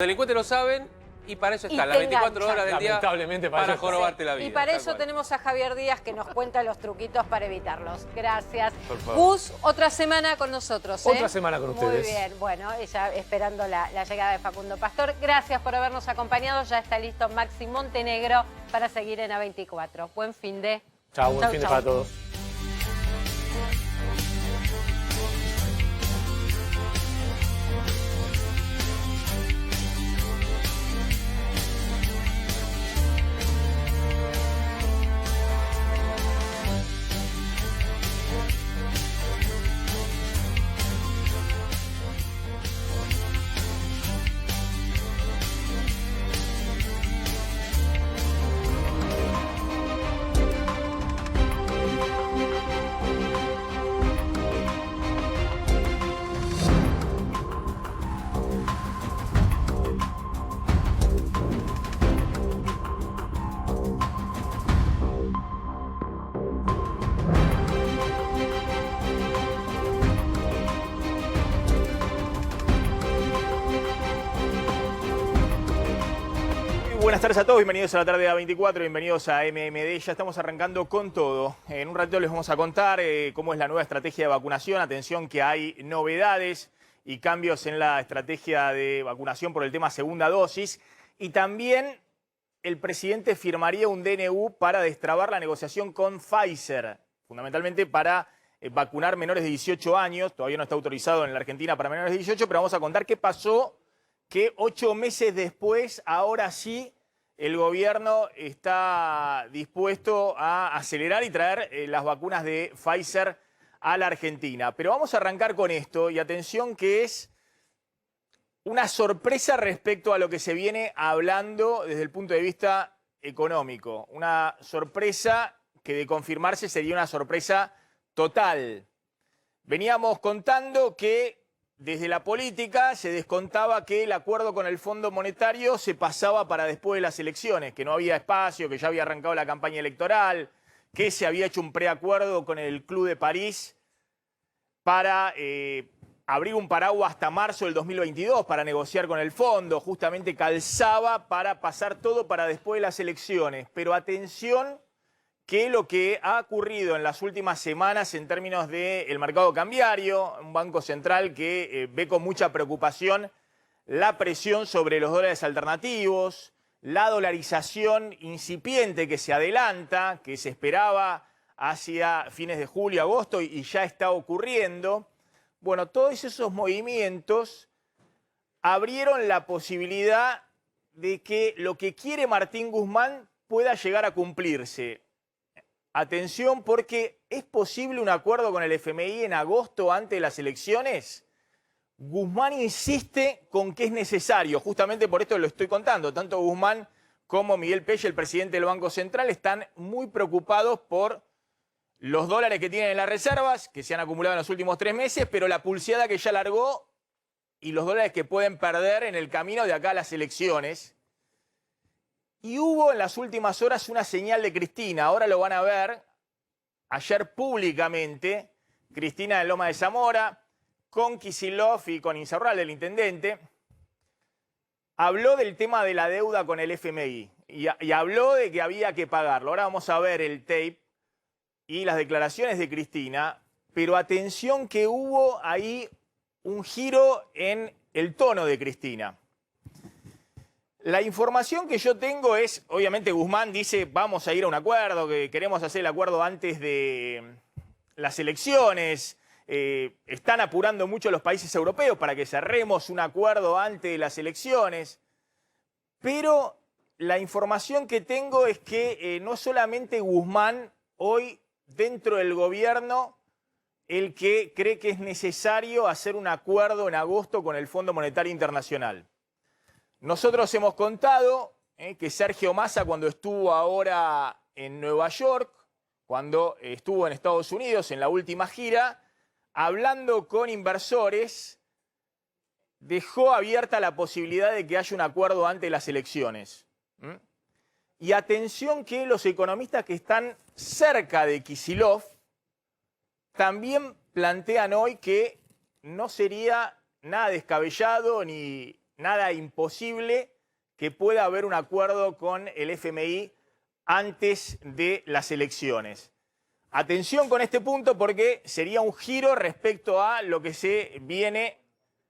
Los delincuentes lo saben y para eso Y están te las 24 enganchan. horas del día Lamentablemente para eso. jorobarte la vida. Y para tal eso cual. tenemos a Javier Díaz que nos cuenta los truquitos para evitarlos. Gracias. Por favor. Gus, otra semana con nosotros. Otra semana con ustedes. Muy bien. Bueno, ella esperando la llegada de Facundo Pastor. Gracias por habernos acompañado. Ya está listo Maxi Montenegro para seguir en A24. Buen fin de... Chao, buen fin de para todos. Buenas tardes a todos, bienvenidos a la tarde de A24, bienvenidos a MMD. Ya estamos arrancando con todo. En un ratito les vamos a contar cómo es la nueva estrategia de vacunación. Atención que hay novedades y cambios en la estrategia de vacunación por el tema segunda dosis. Y también el presidente firmaría un DNU para destrabar la negociación con Pfizer, fundamentalmente para vacunar menores de 18 años. Todavía no está autorizado en la Argentina para menores de 18, pero vamos a contar qué pasó, que 8 meses después, ahora sí, el gobierno está dispuesto a acelerar y traer las vacunas de Pfizer a la Argentina. Pero vamos a arrancar con esto, y atención que es una sorpresa respecto a lo que se viene hablando desde el punto de vista económico. Una sorpresa que de confirmarse sería una sorpresa total. Veníamos contando que desde la política se descontaba que el acuerdo con el Fondo Monetario se pasaba para después de las elecciones, que no había espacio, que ya había arrancado la campaña electoral, que se había hecho un preacuerdo con el Club de París para abrir un paraguas hasta marzo del 2022 para negociar con el fondo. Justamente calzaba para pasar todo para después de las elecciones. Pero atención, que lo que ha ocurrido en las últimas semanas en términos del mercado cambiario, un banco central que ve con mucha preocupación la presión sobre los dólares alternativos, la dolarización incipiente que se adelanta, que se esperaba hacia fines de julio, agosto y ya está ocurriendo. Bueno, todos esos movimientos abrieron la posibilidad de que lo que quiere Martín Guzmán pueda llegar a cumplirse. Atención, porque ¿es posible un acuerdo con el FMI en agosto antes de las elecciones? Guzmán insiste con que es necesario, justamente por esto lo estoy contando. Tanto Guzmán como Miguel Pelle, el presidente del Banco Central, están muy preocupados por los dólares que tienen en las reservas, que se han acumulado en los últimos 3 meses, pero la pulseada que ya largó y los dólares que pueden perder en el camino de acá a las elecciones. Y hubo en las últimas horas una señal de Cristina, ahora lo van a ver, ayer públicamente, Cristina de Loma de Zamora, con Kicillof y con Insaurralde, el intendente, habló del tema de la deuda con el FMI y habló de que había que pagarlo. Ahora vamos a ver el tape y las declaraciones de Cristina, pero atención que hubo ahí un giro en el tono de Cristina. La información que yo tengo es, obviamente Guzmán dice, vamos a ir a un acuerdo, que queremos hacer el acuerdo antes de las elecciones, están apurando mucho los países europeos para que cerremos un acuerdo antes de las elecciones, pero la información que tengo es que no solamente Guzmán hoy dentro del gobierno el que cree que es necesario hacer un acuerdo en agosto con el Fondo Monetario Internacional. Nosotros hemos contado que Sergio Massa, cuando estuvo ahora en Nueva York, cuando estuvo en Estados Unidos en la última gira, hablando con inversores, dejó abierta la posibilidad de que haya un acuerdo antes de las elecciones. Y atención que los economistas que están cerca de Kicillof también plantean hoy que no sería nada descabellado ni nada imposible que pueda haber un acuerdo con el FMI antes de las elecciones. Atención con este punto porque sería un giro respecto a lo que se viene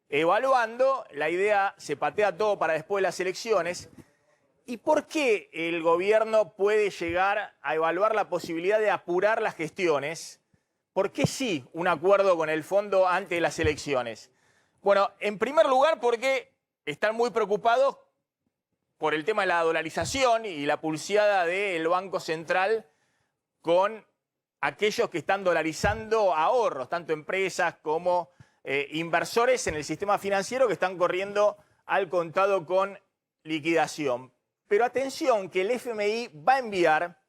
evaluando. La idea se patea todo para después de las elecciones. ¿Y por qué el gobierno puede llegar a evaluar la posibilidad de apurar las gestiones? ¿Por qué sí un acuerdo con el fondo antes de las elecciones? Bueno, en primer lugar porque están muy preocupados por el tema de la dolarización y la pulseada del Banco Central con aquellos que están dolarizando ahorros, tanto empresas como inversores en el sistema financiero que están corriendo al contado con liquidación. Pero atención que el FMI va a enviar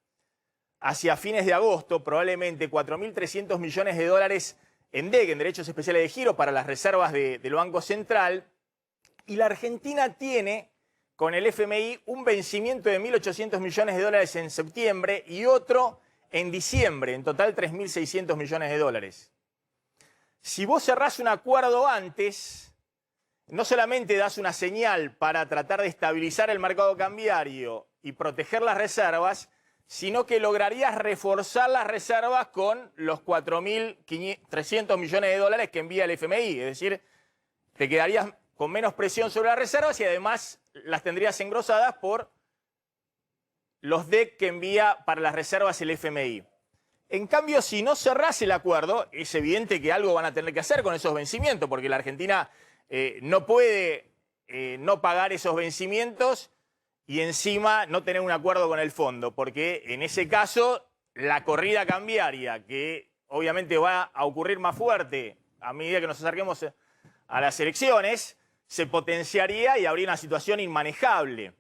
hacia fines de agosto probablemente 4.300 millones de dólares en DEG, en derechos especiales de giro, para las reservas del Banco Central. Y la Argentina tiene con el FMI un vencimiento de 1.800 millones de dólares en septiembre y otro en diciembre, en total 3.600 millones de dólares. Si vos cerrás un acuerdo antes, no solamente das una señal para tratar de estabilizar el mercado cambiario y proteger las reservas, sino que lograrías reforzar las reservas con los 4.300 millones de dólares que envía el FMI. Es decir, te quedarías con menos presión sobre las reservas y además las tendrías engrosadas por los DEC que envía para las reservas el FMI. En cambio, si no cerrás el acuerdo, es evidente que algo van a tener que hacer con esos vencimientos, porque la Argentina no puede no pagar esos vencimientos y encima no tener un acuerdo con el fondo, porque en ese caso la corrida cambiaria, que obviamente va a ocurrir más fuerte a medida que nos acerquemos a las elecciones, se potenciaría y habría una situación inmanejable.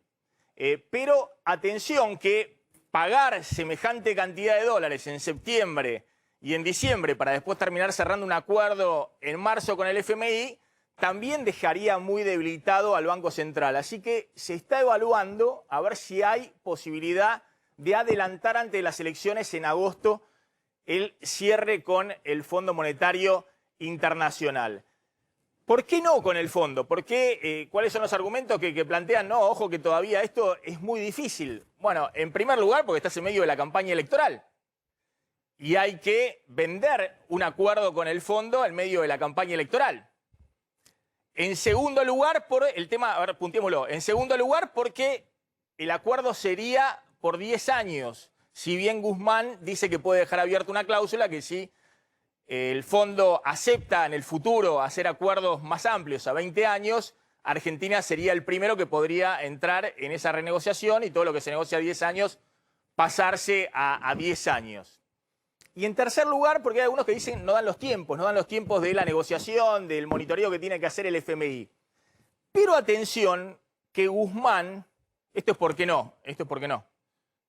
Pero atención que pagar semejante cantidad de dólares en septiembre y en diciembre para después terminar cerrando un acuerdo en marzo con el FMI también dejaría muy debilitado al Banco Central. Así que se está evaluando a ver si hay posibilidad de adelantar antes de las elecciones en agosto el cierre con el Fondo Monetario Internacional. ¿Por qué no con el fondo? ¿Por qué? ¿Cuáles son los argumentos que plantean? No, ojo que todavía esto es muy difícil. Bueno, en primer lugar porque estás en medio de la campaña electoral y hay que vender un acuerdo con el fondo en medio de la campaña electoral. En segundo lugar, por el tema, a ver, puntémoslo. En segundo lugar, porque el acuerdo sería por 10 años. Si bien Guzmán dice que puede dejar abierta una cláusula que si el fondo acepta en el futuro hacer acuerdos más amplios a 20 años, Argentina sería el primero que podría entrar en esa renegociación y todo lo que se negocia a 10 años pasarse a 10 años. Y en tercer lugar, porque hay algunos que dicen no dan los tiempos de la negociación, del monitoreo que tiene que hacer el FMI. Pero atención que Guzmán, esto es porque no, esto es porque no.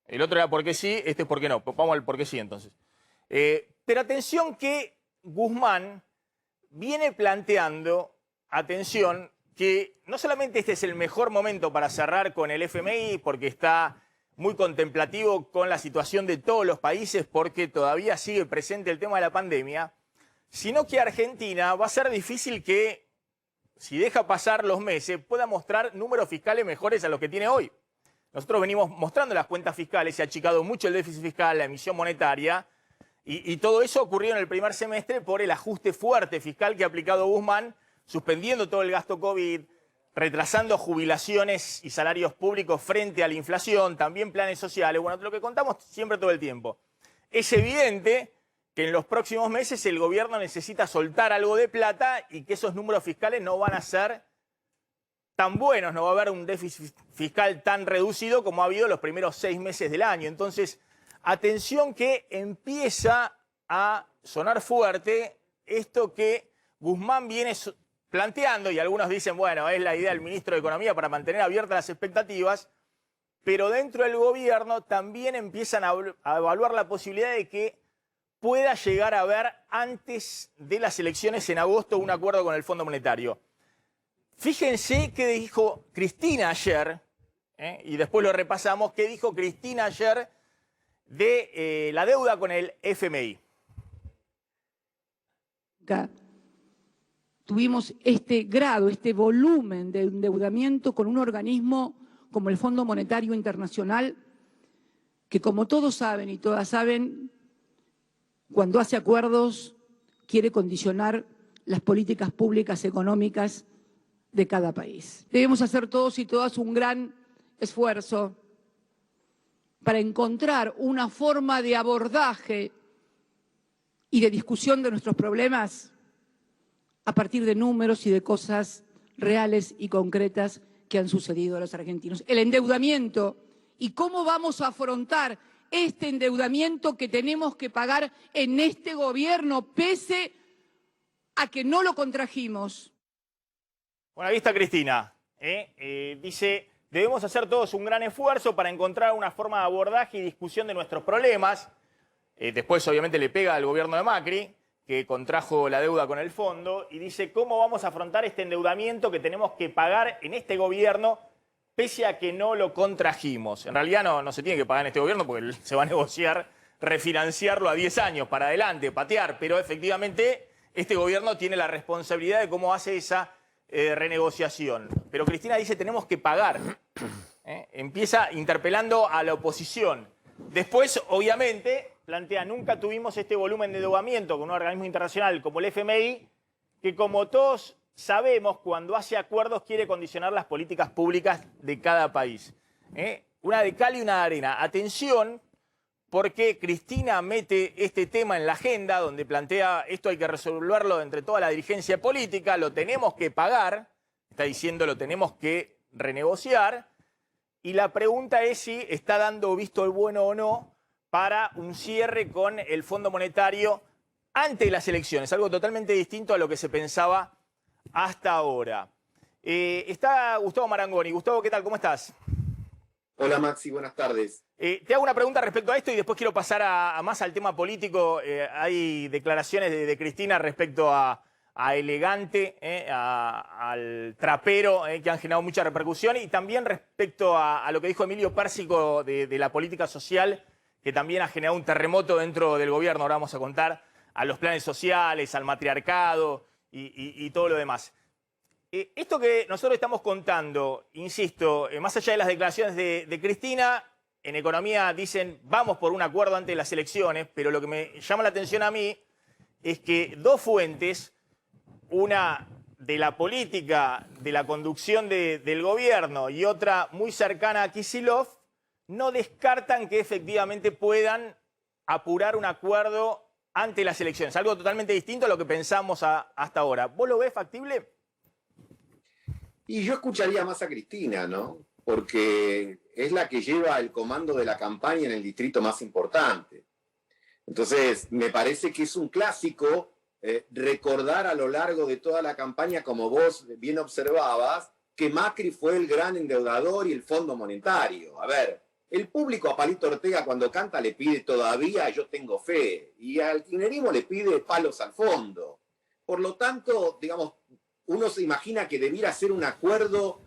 El otro era porque sí, este es porque no. Vamos al porque sí entonces. Pero atención que Guzmán viene planteando, atención, que no solamente este es el mejor momento para cerrar con el FMI, porque está muy contemplativo con la situación de todos los países, porque todavía sigue presente el tema de la pandemia, sino que Argentina va a ser difícil que, si deja pasar los meses, pueda mostrar números fiscales mejores a los que tiene hoy. Nosotros venimos mostrando las cuentas fiscales, se ha achicado mucho el déficit fiscal, la emisión monetaria, y todo eso ocurrió en el primer semestre por el ajuste fuerte fiscal que ha aplicado Guzmán, suspendiendo todo el gasto COVID, retrasando jubilaciones y salarios públicos frente a la inflación, también planes sociales, bueno, lo que contamos siempre todo el tiempo. Es evidente que en los próximos meses el gobierno necesita soltar algo de plata y que esos números fiscales no van a ser tan buenos, no va a haber un déficit fiscal tan reducido como ha habido los primeros 6 meses del año. Entonces, atención que empieza a sonar fuerte esto que Guzmán viene planteando, y algunos dicen, bueno, es la idea del ministro de Economía para mantener abiertas las expectativas, pero dentro del gobierno también empiezan a evaluar la posibilidad de que pueda llegar a haber antes de las elecciones en agosto un acuerdo con el Fondo Monetario. Fíjense qué dijo Cristina ayer, y después lo repasamos, qué dijo Cristina ayer de la deuda con el FMI. tuvimos este grado, este volumen de endeudamiento con un organismo como el Fondo Monetario Internacional, que como todos saben y todas saben, cuando hace acuerdos quiere condicionar las políticas públicas económicas de cada país. Debemos hacer todos y todas un gran esfuerzo para encontrar una forma de abordaje y de discusión de nuestros problemas a partir de números y de cosas reales y concretas que han sucedido a los argentinos. El endeudamiento y cómo vamos a afrontar este endeudamiento que tenemos que pagar en este gobierno, pese a que no lo contrajimos. Bueno, ahí está Cristina. Dice, debemos hacer todos un gran esfuerzo para encontrar una forma de abordaje y discusión de nuestros problemas. Después, obviamente, le pega al gobierno de Macri, que contrajo la deuda con el fondo, y dice, ¿cómo vamos a afrontar este endeudamiento que tenemos que pagar en este gobierno, pese a que no lo contrajimos? En realidad no se tiene que pagar en este gobierno porque se va a negociar refinanciarlo a 10 años para adelante, patear, pero efectivamente este gobierno tiene la responsabilidad de cómo hace esa renegociación. Pero Cristina dice, tenemos que pagar. Empieza interpelando a la oposición. Después, obviamente, plantea, nunca tuvimos este volumen de endeudamiento con un organismo internacional como el FMI, que como todos sabemos, cuando hace acuerdos quiere condicionar las políticas públicas de cada país. Una de cal y una de arena. Atención, porque Cristina mete este tema en la agenda, donde plantea esto hay que resolverlo entre toda la dirigencia política, lo tenemos que pagar, está diciendo lo tenemos que renegociar, y la pregunta es si está dando visto el bueno o no para un cierre con el Fondo Monetario antes de las elecciones, algo totalmente distinto a lo que se pensaba hasta ahora. Está Gustavo Marangoni. Gustavo, ¿qué tal? ¿Cómo estás? Hola Maxi, buenas tardes. Te hago una pregunta respecto a esto y después quiero pasar más al tema político. Hay declaraciones de Cristina respecto a Elegante, al trapero, que han generado mucha repercusión, y también respecto a lo que dijo Emilio Pérsico de la política social, que también ha generado un terremoto dentro del gobierno. Ahora vamos a contar a los planes sociales, al matriarcado y todo lo demás. Esto que nosotros estamos contando, insisto, más allá de las declaraciones de Cristina, en economía dicen vamos por un acuerdo antes de las elecciones, pero lo que me llama la atención a mí es que dos fuentes, una de la política, de la conducción del gobierno y otra muy cercana a Kicillof, no descartan que efectivamente puedan apurar un acuerdo ante las elecciones. Algo totalmente distinto a lo que pensamos hasta ahora. ¿Vos lo ves factible? Y yo escucharía más a Cristina, ¿no? Porque es la que lleva el comando de la campaña en el distrito más importante. Entonces, me parece que es un clásico recordar a lo largo de toda la campaña, como vos bien observabas, que Macri fue el gran endeudador y el Fondo Monetario. A ver, el público a Palito Ortega cuando canta le pide todavía yo tengo fe, y al kirchnerismo le pide palos al fondo. Por lo tanto, digamos, uno se imagina que debiera ser un acuerdo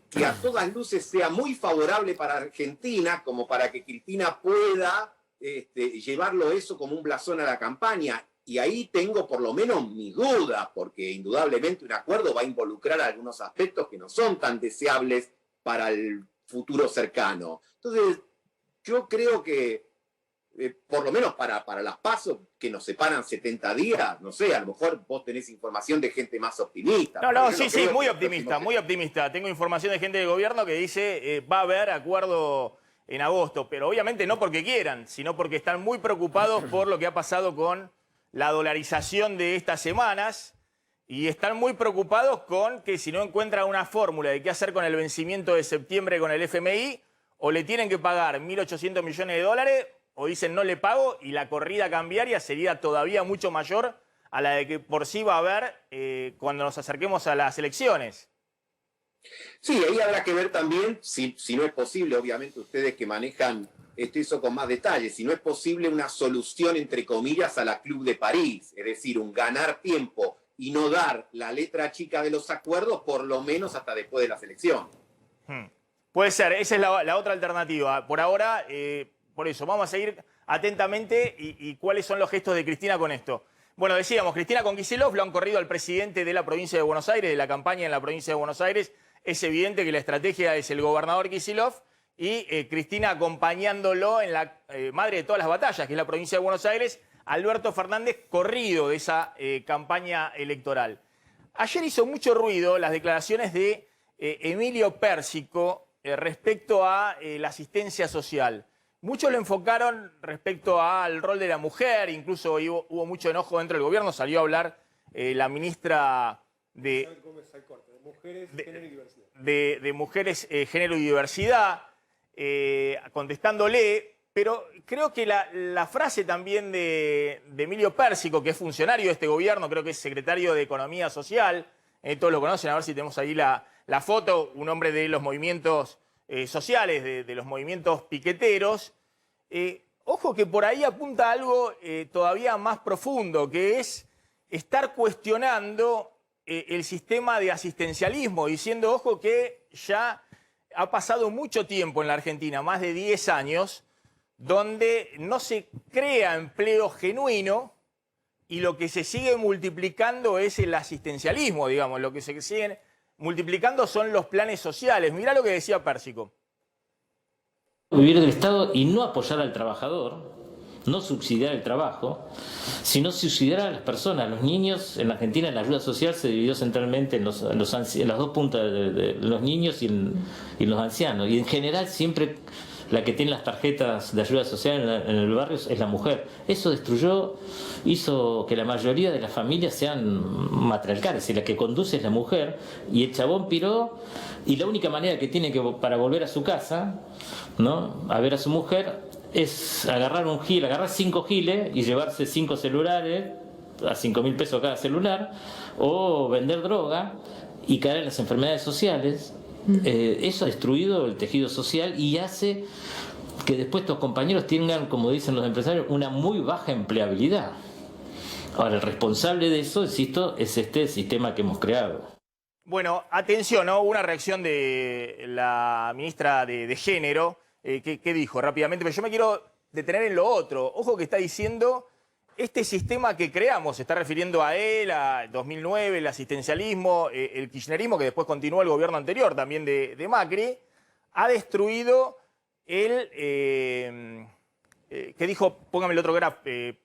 que a todas luces sea muy favorable para Argentina, como para que Cristina pueda llevarlo eso como un blasón a la campaña. Y ahí tengo por lo menos mis dudas, porque indudablemente un acuerdo va a involucrar algunos aspectos que no son tan deseables para el futuro cercano. Entonces, yo creo que, por lo menos para las PASO, que nos separan 70 días, no sé, a lo mejor vos tenés información de gente más optimista. Sí, muy optimista, muy optimista. Tengo información de gente del gobierno que dice va a haber acuerdo en agosto, pero obviamente no porque quieran, sino porque están muy preocupados por lo que ha pasado con la dolarización de estas semanas y están muy preocupados con que si no encuentran una fórmula de qué hacer con el vencimiento de septiembre con el FMI, o le tienen que pagar 1.800 millones de dólares o dicen no le pago, y la corrida cambiaria sería todavía mucho mayor a la de que por sí va a haber cuando nos acerquemos a las elecciones. Sí, ahí habrá que ver también, si no es posible, obviamente ustedes que manejan eso con más detalle, si no es posible una solución entre comillas a la Club de París, es decir, un ganar tiempo y no dar la letra chica de los acuerdos por lo menos hasta después de las elecciones. Puede ser, esa es la otra alternativa. Por ahora, por eso, vamos a seguir atentamente y cuáles son los gestos de Cristina con esto. Bueno, decíamos, Cristina con Kicillof lo han corrido al presidente de la provincia de Buenos Aires, de la campaña en la provincia de Buenos Aires. Es evidente que la estrategia es el gobernador Kicillof y Cristina acompañándolo en la madre de todas las batallas, que es la provincia de Buenos Aires, Alberto Fernández, corrido de esa campaña electoral. Ayer hizo mucho ruido las declaraciones de Emilio Pérsico respecto a la asistencia social. Muchos lo enfocaron respecto al rol de la mujer, incluso hubo mucho enojo dentro del gobierno, salió a hablar la ministra de Mujeres, Género y Diversidad, contestándole, pero creo que la frase también de Emilio Pérsico, que es funcionario de este gobierno, creo que es secretario de Economía Social, todos lo conocen, a ver si tenemos ahí la foto, un hombre de los movimientos sociales, de los movimientos piqueteros. Ojo que por ahí apunta algo todavía más profundo, que es estar cuestionando el sistema de asistencialismo, diciendo, ojo, que ya ha pasado mucho tiempo en la Argentina, más de 10 años, donde no se crea empleo genuino y lo que se sigue multiplicando es el asistencialismo, digamos, lo que se siguen multiplicando son los planes sociales. Mirá lo que decía Pérsico. Vivir del Estado y no apoyar al trabajador, no subsidiar el trabajo, sino subsidiar a las personas. Los niños en la Argentina, en la ayuda social se dividió centralmente en las dos puntas de los niños y los ancianos. Y en general siempre la que tiene las tarjetas de ayuda social en el barrio es la mujer. Eso hizo que la mayoría de las familias sean matriarcales, y la que conduce es la mujer, y el chabón piró, y la única manera que tiene para volver a su casa, ¿no?, a ver a su mujer, es agarrar 5 giles y llevarse 5 celulares a 5.000 pesos cada celular, o vender droga y caer en las enfermedades sociales. Eso ha destruido el tejido social y hace que después estos compañeros tengan, como dicen los empresarios, una muy baja empleabilidad. Ahora, el responsable de eso, insisto, es este sistema que hemos creado. Bueno, atención, ¿no? Una reacción de la ministra de Género, que dijo rápidamente, pero yo me quiero detener en lo otro. Ojo que está diciendo, este sistema que creamos, se está refiriendo a él, a 2009, el asistencialismo, el kirchnerismo, que después continuó el gobierno anterior, también de Macri, ha destruido ¿qué dijo? Póngame el otro graf. El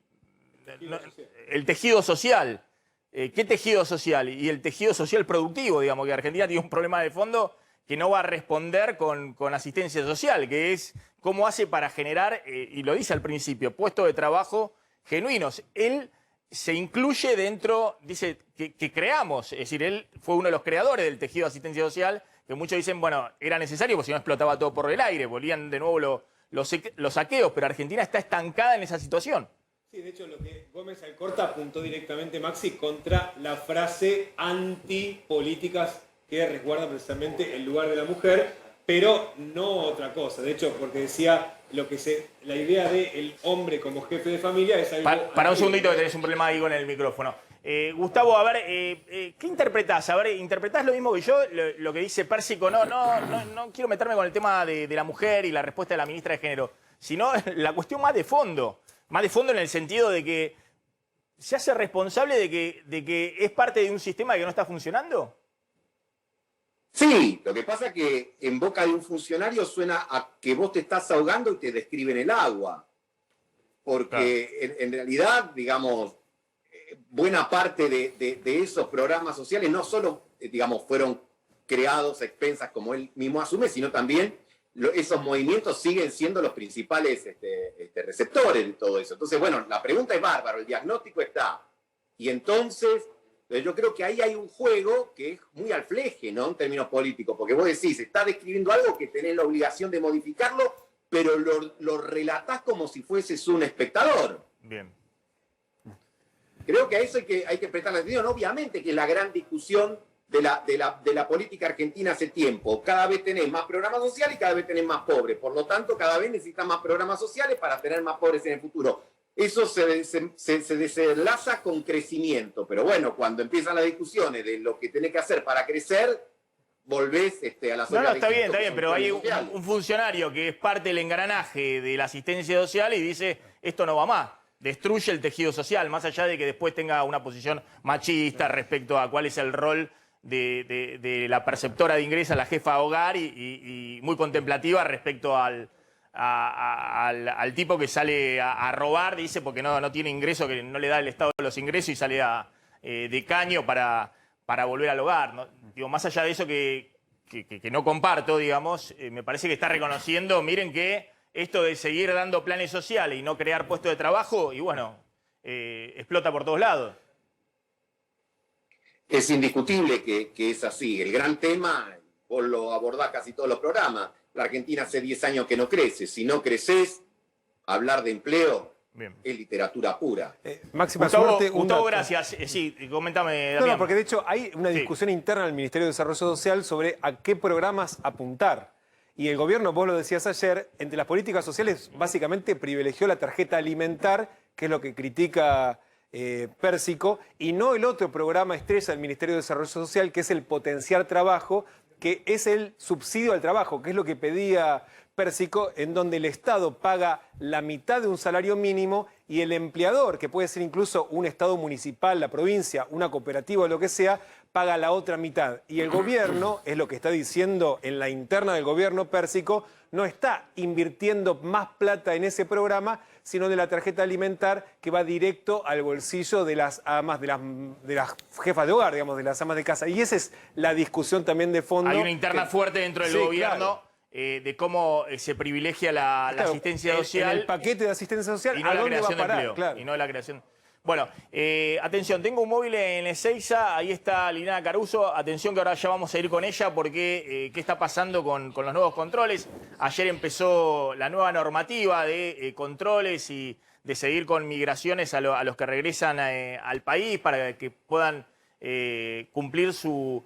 tejido social. ¿Qué tejido social? Y el tejido social productivo, digamos, que Argentina tiene un problema de fondo que no va a responder con asistencia social, que es cómo hace para generar, y lo dice al principio, puestos de trabajo genuinos. Él se incluye dentro, dice, que creamos, es decir, él fue uno de los creadores del tejido de asistencia social, que muchos dicen, bueno, era necesario porque si no explotaba todo por el aire, volvían de nuevo los saqueos, pero Argentina está estancada en esa situación. Sí, de hecho, lo que Gómez Alcorta apuntó directamente, Maxi, contra la frase antipolíticas que resguarda precisamente el lugar de la mujer, pero no otra cosa. De hecho, porque decía la idea del hombre como jefe de familia es algo... Para un segundito que tenés un problema ahí con el micrófono. Gustavo, a ver, ¿qué interpretás? A ver, ¿interpretás lo mismo que yo, lo que dice Pérsico? No quiero meterme con el tema de la mujer y la respuesta de la ministra de Género, sino la cuestión más de fondo en el sentido de que se hace responsable de que es parte de un sistema que no está funcionando. Sí, lo que pasa es que en boca de un funcionario suena a que vos te estás ahogando y te describen el agua. Porque claro, en realidad, digamos, buena parte de esos programas sociales no solo, digamos, fueron creados a expensas, como él mismo asume, sino también esos movimientos siguen siendo los principales receptores de todo eso. Entonces, bueno, la pregunta es bárbaro, el diagnóstico está. Y entonces, yo creo que ahí hay un juego que es muy al fleje, ¿no?, en términos políticos, porque vos decís, está describiendo algo que tenés la obligación de modificarlo, pero lo relatás como si fueses un espectador. Bien. Creo que a eso hay que prestar atención. Obviamente que es la gran discusión de la política argentina hace tiempo. Cada vez tenés más programas sociales y cada vez tenés más pobres. Por lo tanto, cada vez necesitas más programas sociales para tener más pobres en el futuro. Eso se desenlaza con crecimiento. Pero bueno, cuando empiezan las discusiones de lo que tenés que hacer para crecer, volvés a la zona. No, está bien, pero hay un funcionario que es parte del engranaje de la asistencia social y dice, esto no va más. destruye el tejido social, más allá de que después tenga una posición machista respecto a cuál es el rol de la perceptora de ingresos, la jefa de hogar, y muy contemplativa respecto al tipo que sale a robar, dice, porque no tiene ingreso, que no le da el Estado los ingresos y sale de caño para volver al hogar, ¿no? Digo, más allá de eso que no comparto, digamos, me parece que está reconociendo, miren que esto de seguir dando planes sociales y no crear puestos de trabajo, y bueno, explota por todos lados. Es indiscutible que es así. El gran tema, vos lo abordás casi todos los programas, la Argentina hace 10 años que no crece. Si no creces, hablar de empleo es literatura pura. Máxima Gustavo, suerte. Gustavo, gracias. Sí, coméntame, Damián. No, porque de hecho hay una discusión interna del Ministerio de Desarrollo Social sobre a qué programas apuntar. Y el gobierno, vos lo decías ayer, entre las políticas sociales básicamente privilegió la tarjeta alimentar, que es lo que critica Pérsico, y no el otro programa estrella del Ministerio de Desarrollo Social, que es el Potenciar Trabajo, que es el subsidio al trabajo, que es lo que pedía Pérsico, en donde el Estado paga la mitad de un salario mínimo y el empleador, que puede ser incluso un Estado municipal, la provincia, una cooperativa o lo que sea, paga la otra mitad. Y el gobierno, es lo que está diciendo en la interna del gobierno Pérsico, no está invirtiendo más plata en ese programa, sino de la tarjeta alimentar que va directo al bolsillo de las amas, de las jefas de hogar, digamos, de las amas de casa. Y esa es la discusión también de fondo. Hay una interna fuerte dentro del gobierno. Claro. De cómo se privilegia la asistencia social. En el paquete de asistencia social, y no ¿a la dónde va a creación de parar? empleo. Claro. Y no la creación. Bueno, atención, tengo un móvil en Ezeiza, ahí está Liliana Caruso. Atención que ahora ya vamos a ir con ella porque qué está pasando con los nuevos controles. Ayer empezó la nueva normativa de controles y de seguir con migraciones a los que regresan al país para que puedan cumplir su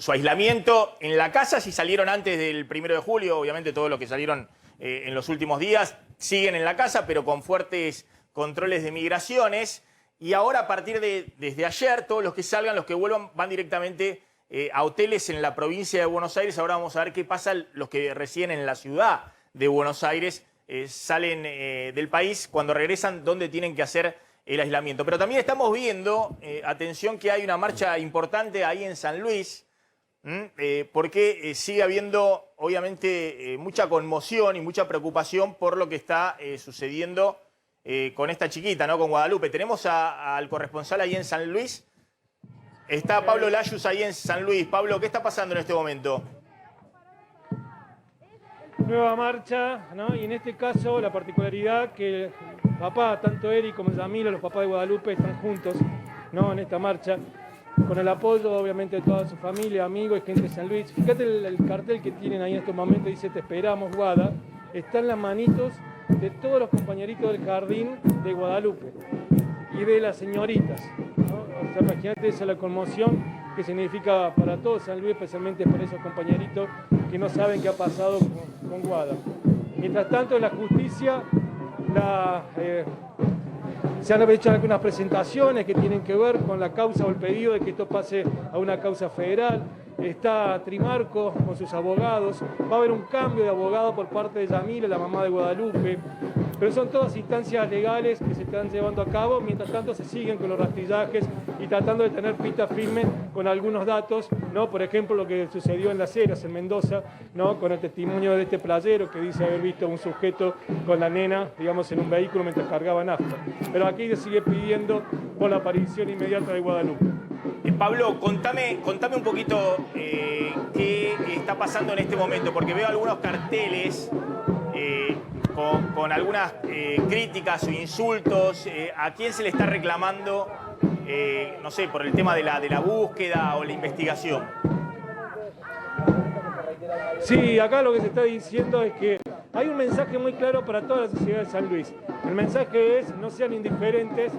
aislamiento en la casa si salieron antes del 1 de julio. Obviamente todos los que salieron en los últimos días siguen en la casa, pero con fuertes controles de migraciones. Y ahora a partir desde ayer, todos los que salgan, los que vuelvan, van directamente a hoteles en la provincia de Buenos Aires. Ahora vamos a ver qué pasa los que residen en la ciudad de Buenos Aires, salen del país, cuando regresan, dónde tienen que hacer el aislamiento. Pero también estamos viendo, atención, que hay una marcha importante ahí en San Luis, porque sigue habiendo, obviamente, mucha conmoción y mucha preocupación por lo que está sucediendo con esta chiquita, ¿no? Con Guadalupe. Tenemos al corresponsal ahí en San Luis. Está Pablo Layus ahí en San Luis. Pablo, ¿qué está pasando en este momento? Nueva marcha, ¿no? Y en este caso la particularidad que el papá, tanto Eric como Yamila, los papás de Guadalupe, están juntos, ¿no? En esta marcha, con el apoyo obviamente de toda su familia, amigos y gente de San Luis. Fíjate el cartel que tienen ahí en estos momentos, dice "Te esperamos, Guada". Están las manitos de todos los compañeritos del jardín de Guadalupe y de las señoritas, ¿no? O sea, imagínate esa la conmoción que significa para todos San Luis, especialmente para esos compañeritos que no saben qué ha pasado con Guada. Mientras tanto, en la justicia se han hecho algunas presentaciones que tienen que ver con la causa o el pedido de que esto pase a una causa federal. Está Trimarco con sus abogados. Va a haber un cambio de abogado por parte de Yamila, la mamá de Guadalupe. Pero son todas instancias legales que se están llevando a cabo. Mientras tanto se siguen con los rastrillajes y tratando de tener pista firme con algunos datos, ¿no? Por ejemplo, lo que sucedió en Las Heras, en Mendoza, ¿no? Con el testimonio de este playero que dice haber visto a un sujeto con la nena, digamos, en un vehículo mientras cargaba nafta. Pero aquí se sigue pidiendo por la aparición inmediata de Guadalupe. Pablo, contame un poquito qué está pasando en este momento, porque veo algunos carteles con algunas críticas o insultos. ¿A quién se le está reclamando, no sé, por el tema de la búsqueda o la investigación? Sí, acá lo que se está diciendo es que hay un mensaje muy claro para toda la sociedad de San Luis. El mensaje es: no sean indiferentes,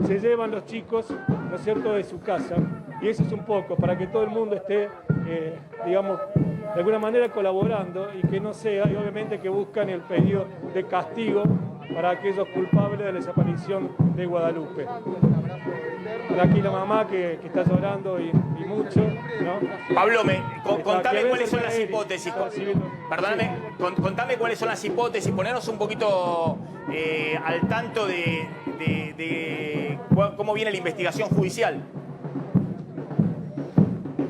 se llevan los chicos, ¿no es cierto?, de su casa. Y eso es un poco, para que todo el mundo esté, digamos, de alguna manera colaborando y que no sea, y obviamente que buscan el pedido de castigo para aquellos culpables de la desaparición de Guadalupe. Para aquí la mamá que está llorando y mucho, ¿no? Pablo, contame cuáles son las hipótesis. Perdóname, contame cuáles son las hipótesis, ponernos un poquito al tanto de cómo viene la investigación judicial.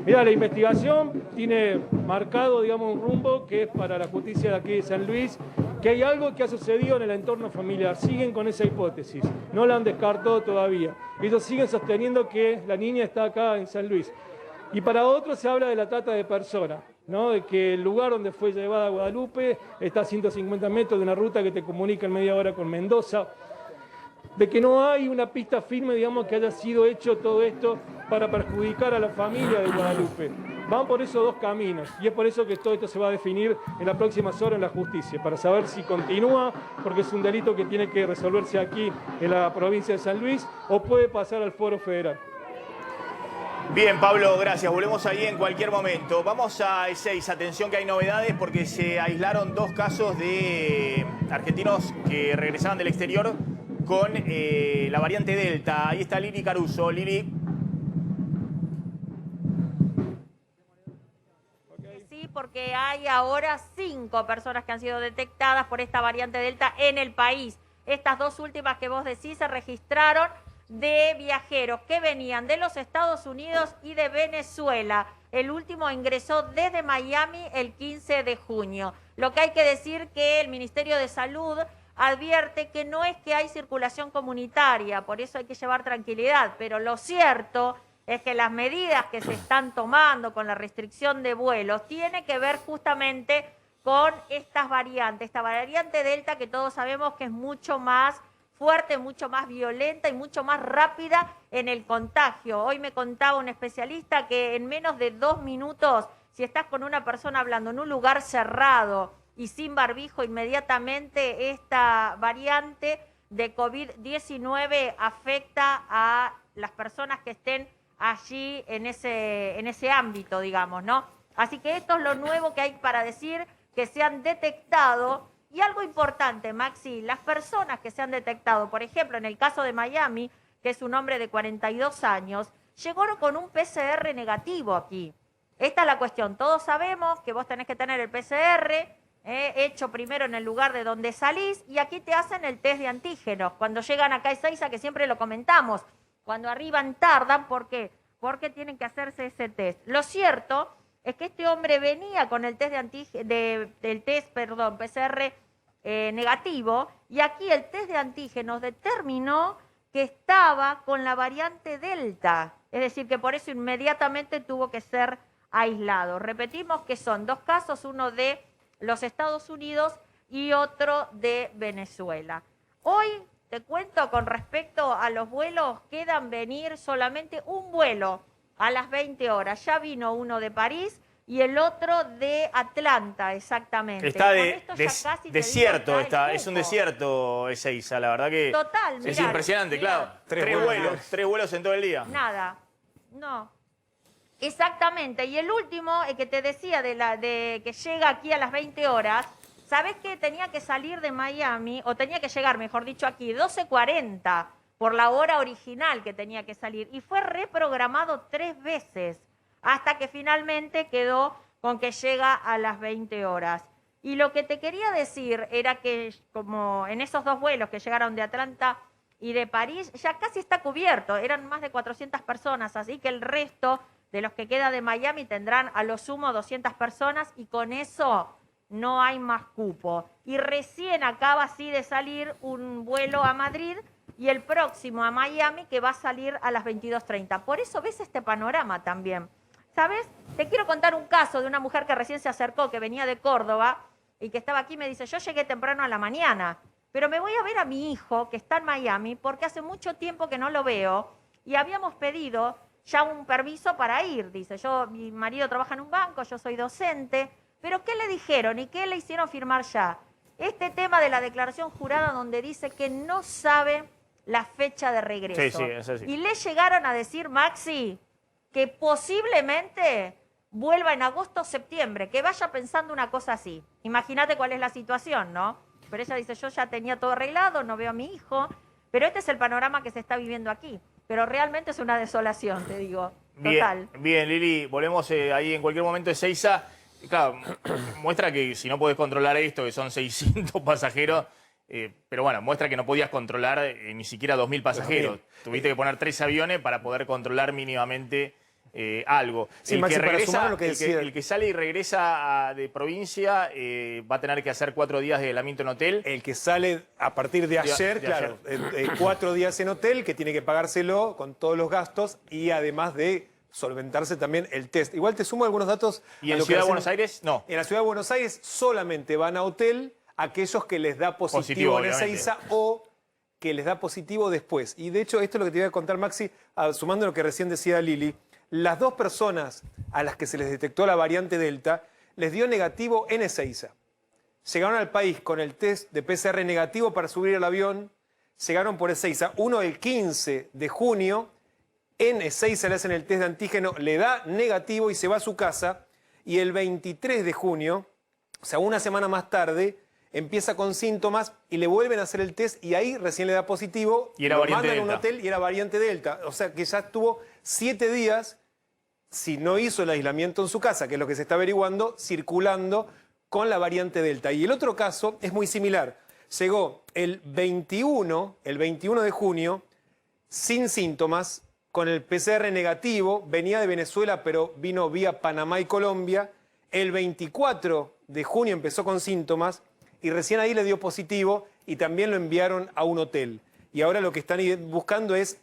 Mira, la investigación tiene marcado, digamos, un rumbo que es para la justicia de aquí de San Luis, que hay algo que ha sucedido en el entorno familiar. Siguen con esa hipótesis, no la han descartado todavía. Ellos siguen sosteniendo que la niña está acá en San Luis. Y para otros se habla de la trata de personas, ¿no? De que el lugar donde fue llevada Guadalupe está a 150 metros de una ruta que te comunica en media hora con Mendoza. De que no hay una pista firme, digamos, que haya sido hecho todo esto para perjudicar a la familia de Guadalupe. Van por esos dos caminos y es por eso que todo esto se va a definir en las próximas horas en la justicia, para saber si continúa, porque es un delito que tiene que resolverse aquí en la provincia de San Luis, o puede pasar al Foro Federal. Bien, Pablo, gracias. Volvemos ahí en cualquier momento. Vamos a E6. Atención que hay novedades porque se aislaron 2 casos de argentinos que regresaban del exterior con la variante Delta. Ahí está Lili Caruso. Lili. Sí, porque hay ahora 5 personas que han sido detectadas por esta variante Delta en el país. Estas 2 últimas que vos decís se registraron de viajeros que venían de los Estados Unidos y de Venezuela. El último ingresó desde Miami el 15 de junio. Lo que hay que decir que el Ministerio de Salud advierte que no es que hay circulación comunitaria, por eso hay que llevar tranquilidad, pero lo cierto es que las medidas que se están tomando con la restricción de vuelos tiene que ver justamente con estas variantes, esta variante Delta que todos sabemos que es mucho más fuerte, mucho más violenta y mucho más rápida en el contagio. Hoy me contaba un especialista que en menos de 2 minutos, si estás con una persona hablando en un lugar cerrado y sin barbijo, inmediatamente esta variante de COVID-19 afecta a las personas que estén allí en ese ámbito, digamos, ¿no? Así que esto es lo nuevo que hay para decir, que se han detectado. Y algo importante, Maxi, las personas que se han detectado, por ejemplo, en el caso de Miami, que es un hombre de 42 años, llegaron con un PCR negativo aquí. Esta es la cuestión. Todos sabemos que vos tenés que tener el PCR hecho primero en el lugar de donde salís y aquí te hacen el test de antígenos. Cuando llegan acá a Ezeiza, que siempre lo comentamos, cuando arriban tardan, ¿por qué? Porque tienen que hacerse ese test. Lo cierto es que este hombre venía con el test PCR negativo, y aquí el test de antígenos determinó que estaba con la variante Delta, es decir, que por eso inmediatamente tuvo que ser aislado. Repetimos que son 2 casos, uno de los Estados Unidos y otro de Venezuela. Hoy te cuento con respecto a los vuelos, quedan venir solamente un vuelo a las 20 horas. Ya vino uno de París y el otro de Atlanta, exactamente. Está desierto, es un desierto Ezeiza, la verdad que total, es impresionante, claro. 3 vuelos en todo el día. Nada, no. Exactamente, y el último, el que te decía de que llega aquí a las 20 horas, ¿sabés que tenía que salir de Miami, o tenía que llegar, mejor dicho, aquí, 12:40, por la hora original que tenía que salir, y fue reprogramado 3 veces, hasta que finalmente quedó con que llega a las 20 horas. Y lo que te quería decir era que, como en esos 2 vuelos que llegaron de Atlanta y de París, ya casi está cubierto, eran más de 400 personas, así que el resto de los que queda de Miami tendrán a lo sumo 200 personas y con eso no hay más cupo. Y recién acaba así de salir un vuelo a Madrid y el próximo a Miami que va a salir a las 22:30. Por eso ves este panorama también. ¿Sabes? Te quiero contar un caso de una mujer que recién se acercó, que venía de Córdoba y que estaba aquí, me dice, yo llegué temprano a la mañana, pero me voy a ver a mi hijo que está en Miami porque hace mucho tiempo que no lo veo y habíamos pedido ya un permiso para ir, dice. Mi marido trabaja en un banco, yo soy docente, pero ¿qué le dijeron y qué le hicieron firmar ya? Este tema de la declaración jurada donde dice que no sabe la fecha de regreso. Sí, sí, es así. Y le llegaron a decir, Maxi, que posiblemente vuelva en agosto o septiembre, que vaya pensando una cosa así. Imagínate cuál es la situación, ¿no? pero ella dice, yo ya tenía todo arreglado, no veo a mi hijo, pero este es el panorama que se está viviendo aquí. Pero realmente es una desolación, te digo, total. Bien, Lili, volvemos ahí en cualquier momento de Ezeiza. Claro, muestra que si no podés controlar esto, que son 600 pasajeros, pero bueno, muestra que no podías controlar ni siquiera 2.000 pasajeros. Tuviste que poner 3 aviones para poder controlar mínimamente algo. Sí, El, Maxi, que regresa, lo que decía... el que sale y regresa de provincia va a tener que hacer 4 días de aislamiento en hotel. El que sale a partir de ayer, claro, 4 días en hotel, que tiene que pagárselo con todos los gastos y además de solventarse también el test. Igual te sumo algunos datos. ¿Y en Ciudad de Buenos Aires? No. En la Ciudad de Buenos Aires solamente van a hotel aquellos que les da positivo en Ezeiza o que les da positivo después. Y de hecho, esto es lo que te iba a contar, Maxi, sumando lo que recién decía Lili. Las 2 personas a las que se les detectó la variante Delta les dio negativo en Ezeiza. Llegaron al país con el test de PCR negativo para subir al avión, llegaron por Ezeiza. Uno el 15 de junio, en Ezeiza le hacen el test de antígeno, le da negativo y se va a su casa. Y el 23 de junio, o sea, una semana más tarde, empieza con síntomas y le vuelven a hacer el test y ahí recién le da positivo. Y era lo variante mandan a un Delta. hotel y era variante Delta. O sea, que ya estuvo 7 días, si no hizo el aislamiento en su casa, que es lo que se está averiguando, circulando con la variante Delta. Y el otro caso es muy similar. Llegó el 21 de junio, sin síntomas, con el PCR negativo, venía de Venezuela, pero vino vía Panamá y Colombia. El 24 de junio empezó con síntomas y recién ahí le dio positivo y también lo enviaron a un hotel. Y ahora lo que están buscando es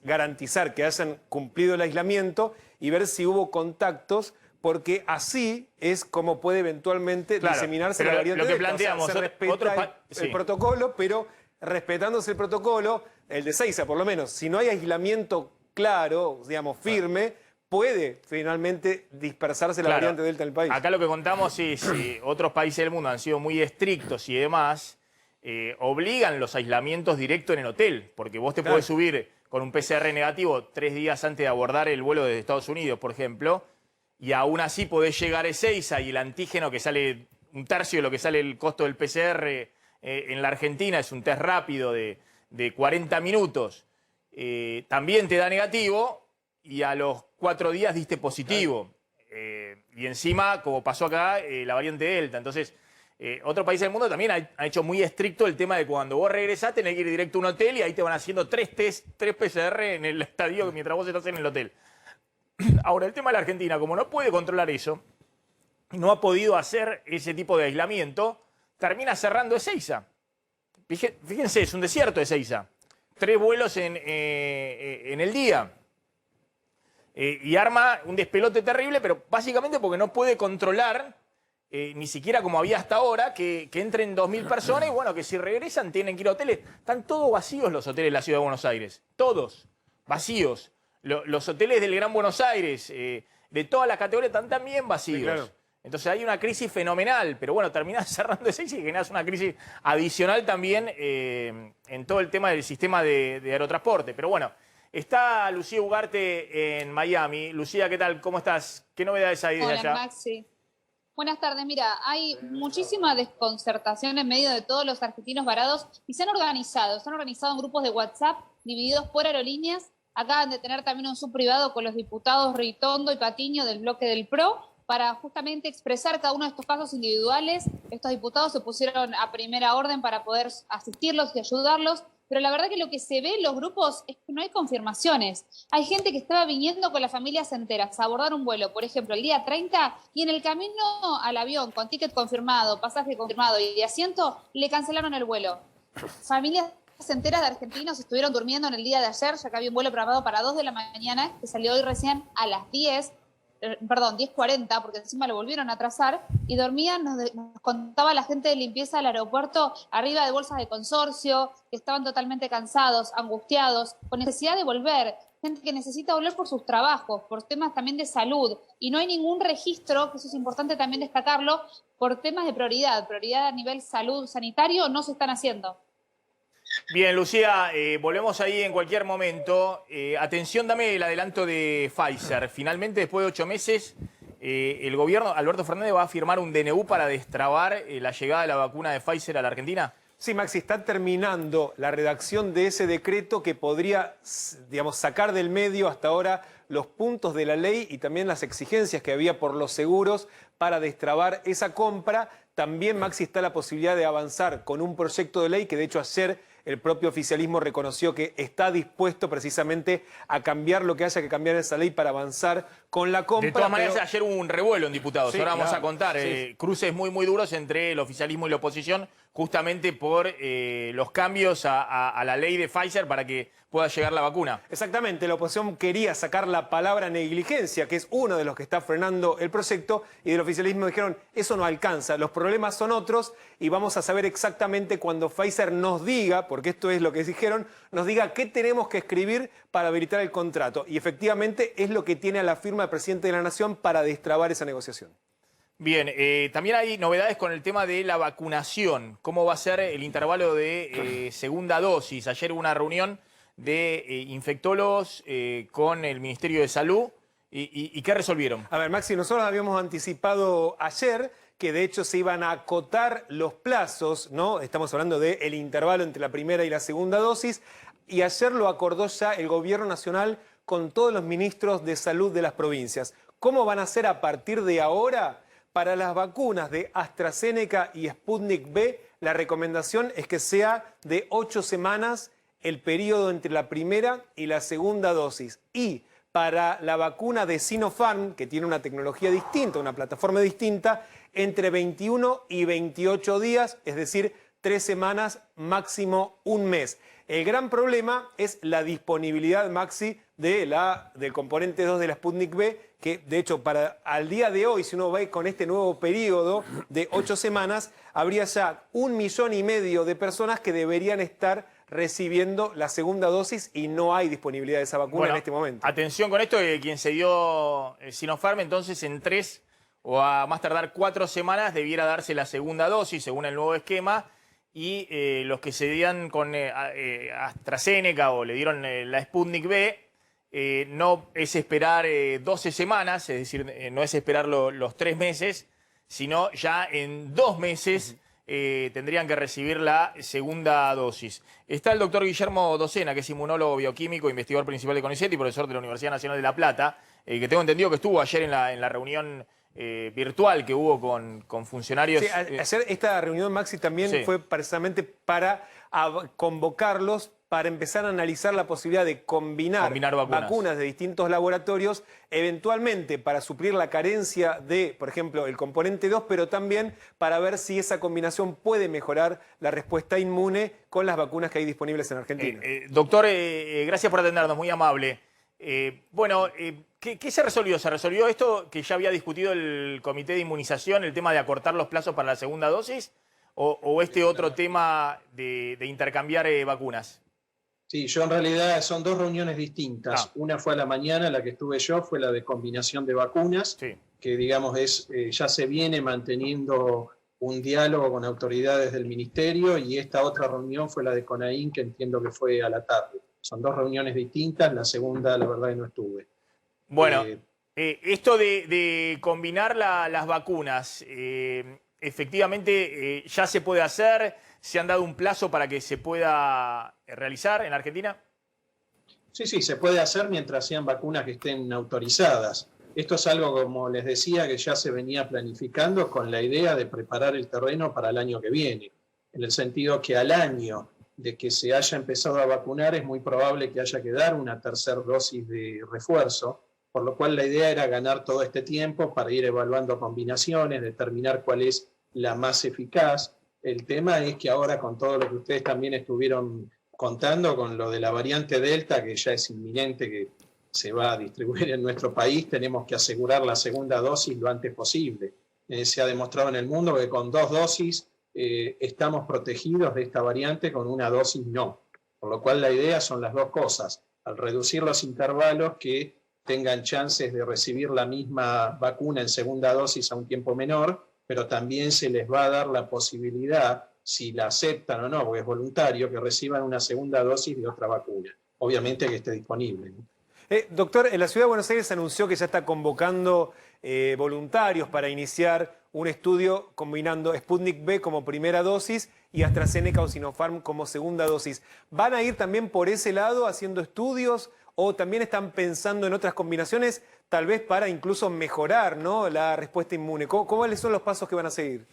garantizar que hayan cumplido el aislamiento y ver si hubo contactos, porque así es como puede eventualmente diseminarse la variante lo que Delta. planteamos, o sea, se respeta el protocolo, pero respetándose el protocolo, el de Ezeiza por lo menos, si no hay aislamiento claro, digamos, firme, puede finalmente dispersarse la variante Delta en el país. Acá lo que contamos es otros países del mundo han sido muy estrictos y demás, obligan los aislamientos directos en el hotel, porque vos te podés subir con un PCR negativo 3 días antes de abordar el vuelo desde Estados Unidos, por ejemplo, y aún así podés llegar a Ezeiza y el antígeno que sale un tercio de lo que sale el costo del PCR en la Argentina, es un test rápido de 40 minutos, también te da negativo y a los 4 días diste positivo. Y encima, como pasó acá, la variante Delta. Entonces, otros países del mundo también han hecho muy estricto el tema de cuando vos regresás tenés que ir directo a un hotel y ahí te van haciendo 3 test, 3 PCR en el estadio mientras vos estás en el hotel. Ahora, el tema de la Argentina, como no puede controlar eso, no ha podido hacer ese tipo de aislamiento, termina cerrando Ezeiza. Fíjense, es un desierto Ezeiza. 3 vuelos en el día. Y arma un despelote terrible, pero básicamente porque no puede controlar, ni siquiera como había hasta ahora, que entren 2.000 personas y bueno, que si regresan tienen que ir a hoteles. Están todos vacíos los hoteles de la Ciudad de Buenos Aires. Todos vacíos. Los hoteles del Gran Buenos Aires, de todas las categorías, están también vacíos. Sí, claro. Entonces hay una crisis fenomenal, pero bueno, terminás cerrando Ezeiza y generás una crisis adicional también en todo el tema del sistema de aerotransporte. Pero bueno, está Lucía Ugarte en Miami. Lucía, ¿qué tal? ¿Cómo estás? ¿Qué novedades hay desde allá? Hola, Maxi. Buenas tardes. Mira, hay muchísima desconcertación en medio de todos los argentinos varados y se han organizado en grupos de WhatsApp divididos por aerolíneas. Acaban de tener también un subprivado con los diputados Ritondo y Patiño del bloque del PRO para justamente expresar cada uno de estos casos individuales. Estos diputados se pusieron a primera orden para poder asistirlos y ayudarlos. Pero la verdad que lo que se ve en los grupos es que no hay confirmaciones. Hay gente que estaba viniendo con las familias enteras a abordar un vuelo, por ejemplo, el día 30, y en el camino al avión, con ticket confirmado, pasaje confirmado y de asiento, le cancelaron el vuelo. Familias enteras de argentinos estuvieron durmiendo en el día de ayer, ya que había un vuelo programado para 2 de la mañana, que salió hoy recién a las 10:40, porque encima lo volvieron a atrasar, y dormían, nos contaba la gente de limpieza del aeropuerto, arriba de bolsas de consorcio, que estaban totalmente cansados, angustiados, con necesidad de volver, gente que necesita volver por sus trabajos, por temas también de salud, y no hay ningún registro, que eso es importante también destacarlo, por temas de prioridad a nivel salud sanitario no se están haciendo. Bien, Lucía, volvemos ahí en cualquier momento. Atención, dame el adelanto de Pfizer. Finalmente, después de 8 meses, ¿El gobierno, Alberto Fernández, va a firmar un DNU para destrabar la llegada de la vacuna de Pfizer a la Argentina? Sí, Maxi, está terminando la redacción de ese decreto que podría, digamos, sacar del medio hasta ahora los puntos de la ley y también las exigencias que había por los seguros para destrabar esa compra. También, Maxi, está la posibilidad de avanzar con un proyecto de ley que, de hecho, ayer el propio oficialismo reconoció que está dispuesto precisamente a cambiar lo que haya que cambiar en esa ley para avanzar con la compra. De todas maneras, ayer hubo un revuelo en diputados. Sí, Ahora vamos claro, a contar cruces muy duros entre el oficialismo y la oposición, justamente por los cambios a la ley de Pfizer para que pueda llegar la vacuna. Exactamente, la oposición quería sacar la palabra negligencia, que es uno de los que está frenando el proyecto, y del oficialismo dijeron, eso no alcanza, los problemas son otros y vamos a saber exactamente cuando Pfizer nos diga, porque esto es lo que dijeron, nos diga qué tenemos que escribir para habilitar el contrato. Y efectivamente es lo que tiene a la firma del presidente de la Nación para destrabar esa negociación. Bien, también hay novedades con el tema de la vacunación. ¿Cómo va a ser el intervalo de segunda dosis? Ayer hubo una reunión de infectólogos con el Ministerio de Salud. ¿Y qué resolvieron? A ver, Maxi, nosotros habíamos anticipado ayer que de hecho se iban a acotar los plazos, ¿no? Estamos hablando del intervalo entre la primera y la segunda dosis, y ayer lo acordó ya el Gobierno Nacional con todos los ministros de salud de las provincias. ¿Cómo van a ser a partir de ahora? Para las vacunas de AstraZeneca y Sputnik V, la recomendación es que sea de 8 semanas el periodo entre la primera y la segunda dosis. Y para la vacuna de Sinopharm, que tiene una tecnología distinta, una plataforma distinta, entre 21 y 28 días, es decir, 3 semanas, máximo un mes. El gran problema es la disponibilidad, Maxi, del componente 2 de la Sputnik V, que de hecho al día de hoy, si uno va con este nuevo periodo de 8 semanas, habría ya 1,5 millones de personas que deberían estar recibiendo la segunda dosis y no hay disponibilidad de esa vacuna en este momento. Atención con esto, quien se dio Sinopharm, entonces en 3 o a más tardar 4 semanas debiera darse la segunda dosis según el nuevo esquema, y los que se dieron con AstraZeneca o le dieron la Sputnik V, no es esperar 12 semanas, es decir, no es esperar los 3 meses, sino ya en 2 meses tendrían que recibir la segunda dosis. Está el doctor Guillermo Docena, que es inmunólogo bioquímico, investigador principal de CONICET y profesor de la Universidad Nacional de La Plata, que tengo entendido que estuvo ayer en la reunión virtual que hubo con funcionarios. Sí, ayer esta reunión, Maxi, también fue precisamente para convocarlos para empezar a analizar la posibilidad de combinar vacunas de distintos laboratorios, eventualmente para suplir la carencia de, por ejemplo, el componente 2, pero también para ver si esa combinación puede mejorar la respuesta inmune con las vacunas que hay disponibles en Argentina. Doctor, gracias por atendernos, muy amable. ¿Qué se resolvió? ¿Se resolvió esto que ya había discutido el Comité de Inmunización, el tema de acortar los plazos para la segunda dosis? ¿O este otro tema de intercambiar vacunas? Sí, yo en realidad son 2 reuniones distintas. Una fue a la mañana, la que estuve yo, fue la de combinación de vacunas, que digamos ya se viene manteniendo un diálogo con autoridades del Ministerio, y esta otra reunión fue la de CONAIN, que entiendo que fue a la tarde. Son 2 reuniones distintas, la segunda la verdad que no estuve. Bueno, esto de combinar las vacunas, efectivamente ya se puede hacer. ¿Se han dado un plazo para que se pueda realizar en Argentina? Sí, se puede hacer mientras sean vacunas que estén autorizadas. Esto es algo, como les decía, que ya se venía planificando con la idea de preparar el terreno para el año que viene, en el sentido que al año de que se haya empezado a vacunar es muy probable que haya que dar una tercera dosis de refuerzo, por lo cual la idea era ganar todo este tiempo para ir evaluando combinaciones, determinar cuál es la más eficaz. El tema es que ahora, con todo lo que ustedes también estuvieron contando, con lo de la variante Delta, que ya es inminente que se va a distribuir en nuestro país, tenemos que asegurar la segunda dosis lo antes posible. Se ha demostrado en el mundo que con 2 dosis estamos protegidos de esta variante, con 1 dosis no. Por lo cual la idea son las 2 cosas. Al reducir los intervalos, que tengan chances de recibir la misma vacuna en segunda dosis a un tiempo menor, pero también se les va a dar la posibilidad, si la aceptan o no, porque es voluntario, que reciban una segunda dosis de otra vacuna. Obviamente que esté disponible, ¿no? Doctor, en la Ciudad de Buenos Aires se anunció que ya está convocando voluntarios para iniciar un estudio combinando Sputnik V como primera dosis y AstraZeneca o Sinopharm como segunda dosis. ¿Van a ir también por ese lado haciendo estudios o también están pensando en otras combinaciones, tal vez para incluso mejorar, ¿no?, la respuesta inmune? ¿Cuáles son los pasos que van a seguir?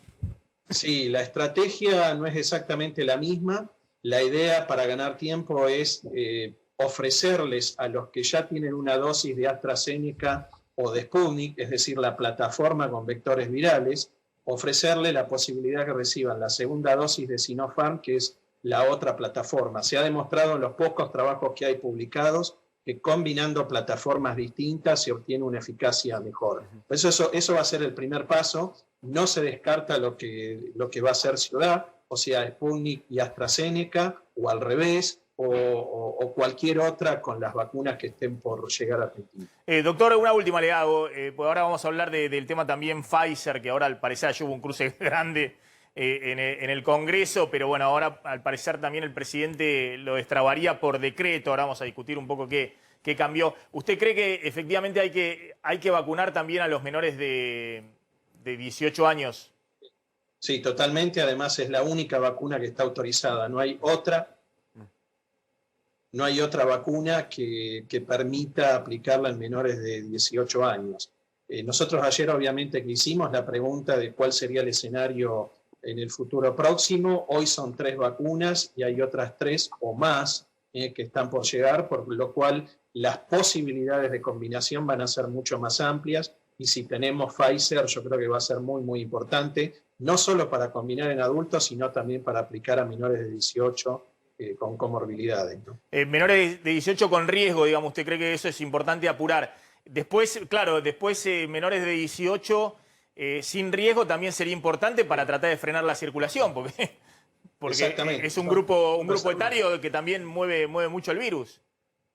Sí, la estrategia no es exactamente la misma. La idea para ganar tiempo es ofrecerles a los que ya tienen una dosis de AstraZeneca o de Sputnik, es decir, la plataforma con vectores virales, ofrecerle la posibilidad que reciban la segunda dosis de Sinopharm, que es la otra plataforma. Se ha demostrado en los pocos trabajos que hay publicados que combinando plataformas distintas se obtiene una eficacia mejor. Por eso va a ser el primer paso. No se descarta lo que va a ser Ciudad, o sea, Sputnik y AstraZeneca, o al revés, o cualquier otra con las vacunas que estén por llegar a Argentina. Doctor, una última le hago, pues ahora vamos a hablar del tema también Pfizer, que ahora al parecer ya hubo un cruce grande en el Congreso, pero bueno, ahora al parecer también el presidente lo destrabaría por decreto. Ahora vamos a discutir un poco qué cambió. ¿Usted cree que efectivamente hay que vacunar también a los menores de 18 años? Sí, totalmente. Además es la única vacuna que está autorizada. No hay otra vacuna que permita aplicarla en menores de 18 años. Nosotros ayer obviamente que hicimos la pregunta de cuál sería el escenario en el futuro próximo. Hoy son 3 vacunas y hay otras 3 o más que están por llegar, por lo cual las posibilidades de combinación van a ser mucho más amplias. Y si tenemos Pfizer, yo creo que va a ser muy, muy importante, no solo para combinar en adultos, sino también para aplicar a menores de 18 con comorbilidades, ¿no? Menores de 18 con riesgo, digamos, ¿usted cree que eso es importante apurar? Después, claro, menores de 18 sin riesgo también sería importante para tratar de frenar la circulación, porque es un grupo etario que también mueve mucho el virus.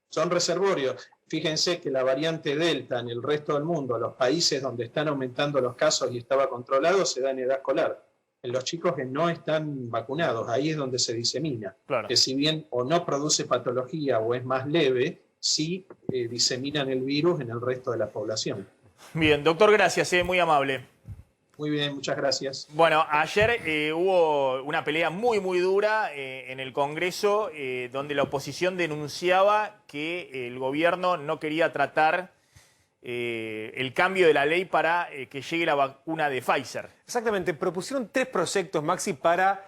Son reservorios. Fíjense que la variante Delta en el resto del mundo, los países donde están aumentando los casos y estaba controlado, se da en edad escolar. En los chicos que no están vacunados, ahí es donde se disemina. Claro. Que si bien o no produce patología o es más leve, sí diseminan el virus en el resto de la población. Bien, doctor, gracias, muy amable. Muy bien, muchas gracias. Bueno, ayer hubo una pelea muy dura en el Congreso, donde la oposición denunciaba que el gobierno no quería tratar el cambio de la ley para que llegue la vacuna de Pfizer. Exactamente, propusieron 3 proyectos, Maxi, para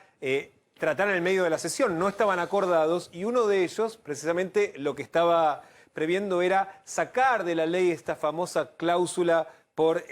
tratar en el medio de la sesión. No estaban acordados y uno de ellos, precisamente lo que estaba previendo era sacar de la ley esta famosa cláusula por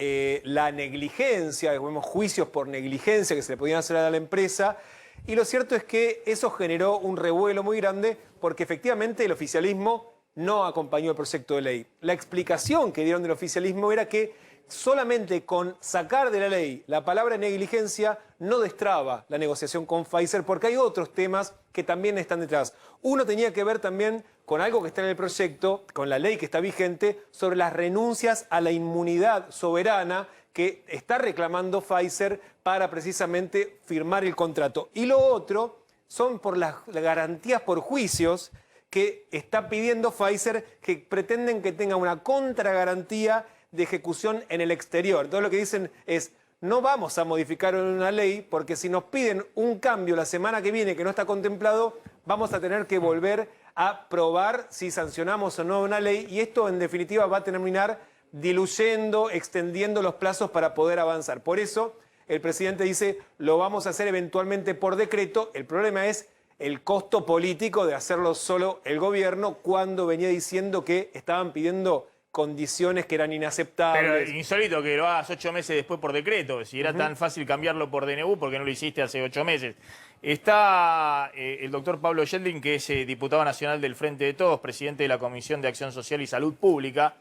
la negligencia, vemos juicios por negligencia que se le podían hacer a la empresa. Y lo cierto es que eso generó un revuelo muy grande porque efectivamente el oficialismo no acompañó el proyecto de ley. La explicación que dieron del oficialismo era que solamente con sacar de la ley la palabra negligencia no destraba la negociación con Pfizer porque hay otros temas que también están detrás. Uno tenía que ver también con algo que está en el proyecto, con la ley que está vigente, sobre las renuncias a la inmunidad soberana que está reclamando Pfizer para precisamente firmar el contrato. Y lo otro son por las garantías por juicios que está pidiendo Pfizer, que pretenden que tenga una contragarantía de ejecución en el exterior. Entonces lo que dicen es, no vamos a modificar una ley porque si nos piden un cambio la semana que viene que no está contemplado, vamos a tener que volver a probar si sancionamos o no una ley y esto en definitiva va a terminar diluyendo, extendiendo los plazos para poder avanzar. Por eso el presidente dice, lo vamos a hacer eventualmente por decreto. El problema es el costo político de hacerlo solo el gobierno cuando venía diciendo que estaban pidiendo condiciones que eran inaceptables. Pero insólito que lo hagas 8 meses después por decreto. Si era tan fácil cambiarlo por DNU, ¿por qué no lo hiciste hace 8 meses? Está el doctor Pablo Yeldin, que es diputado nacional del Frente de Todos, presidente de la Comisión de Acción Social y Salud Pública.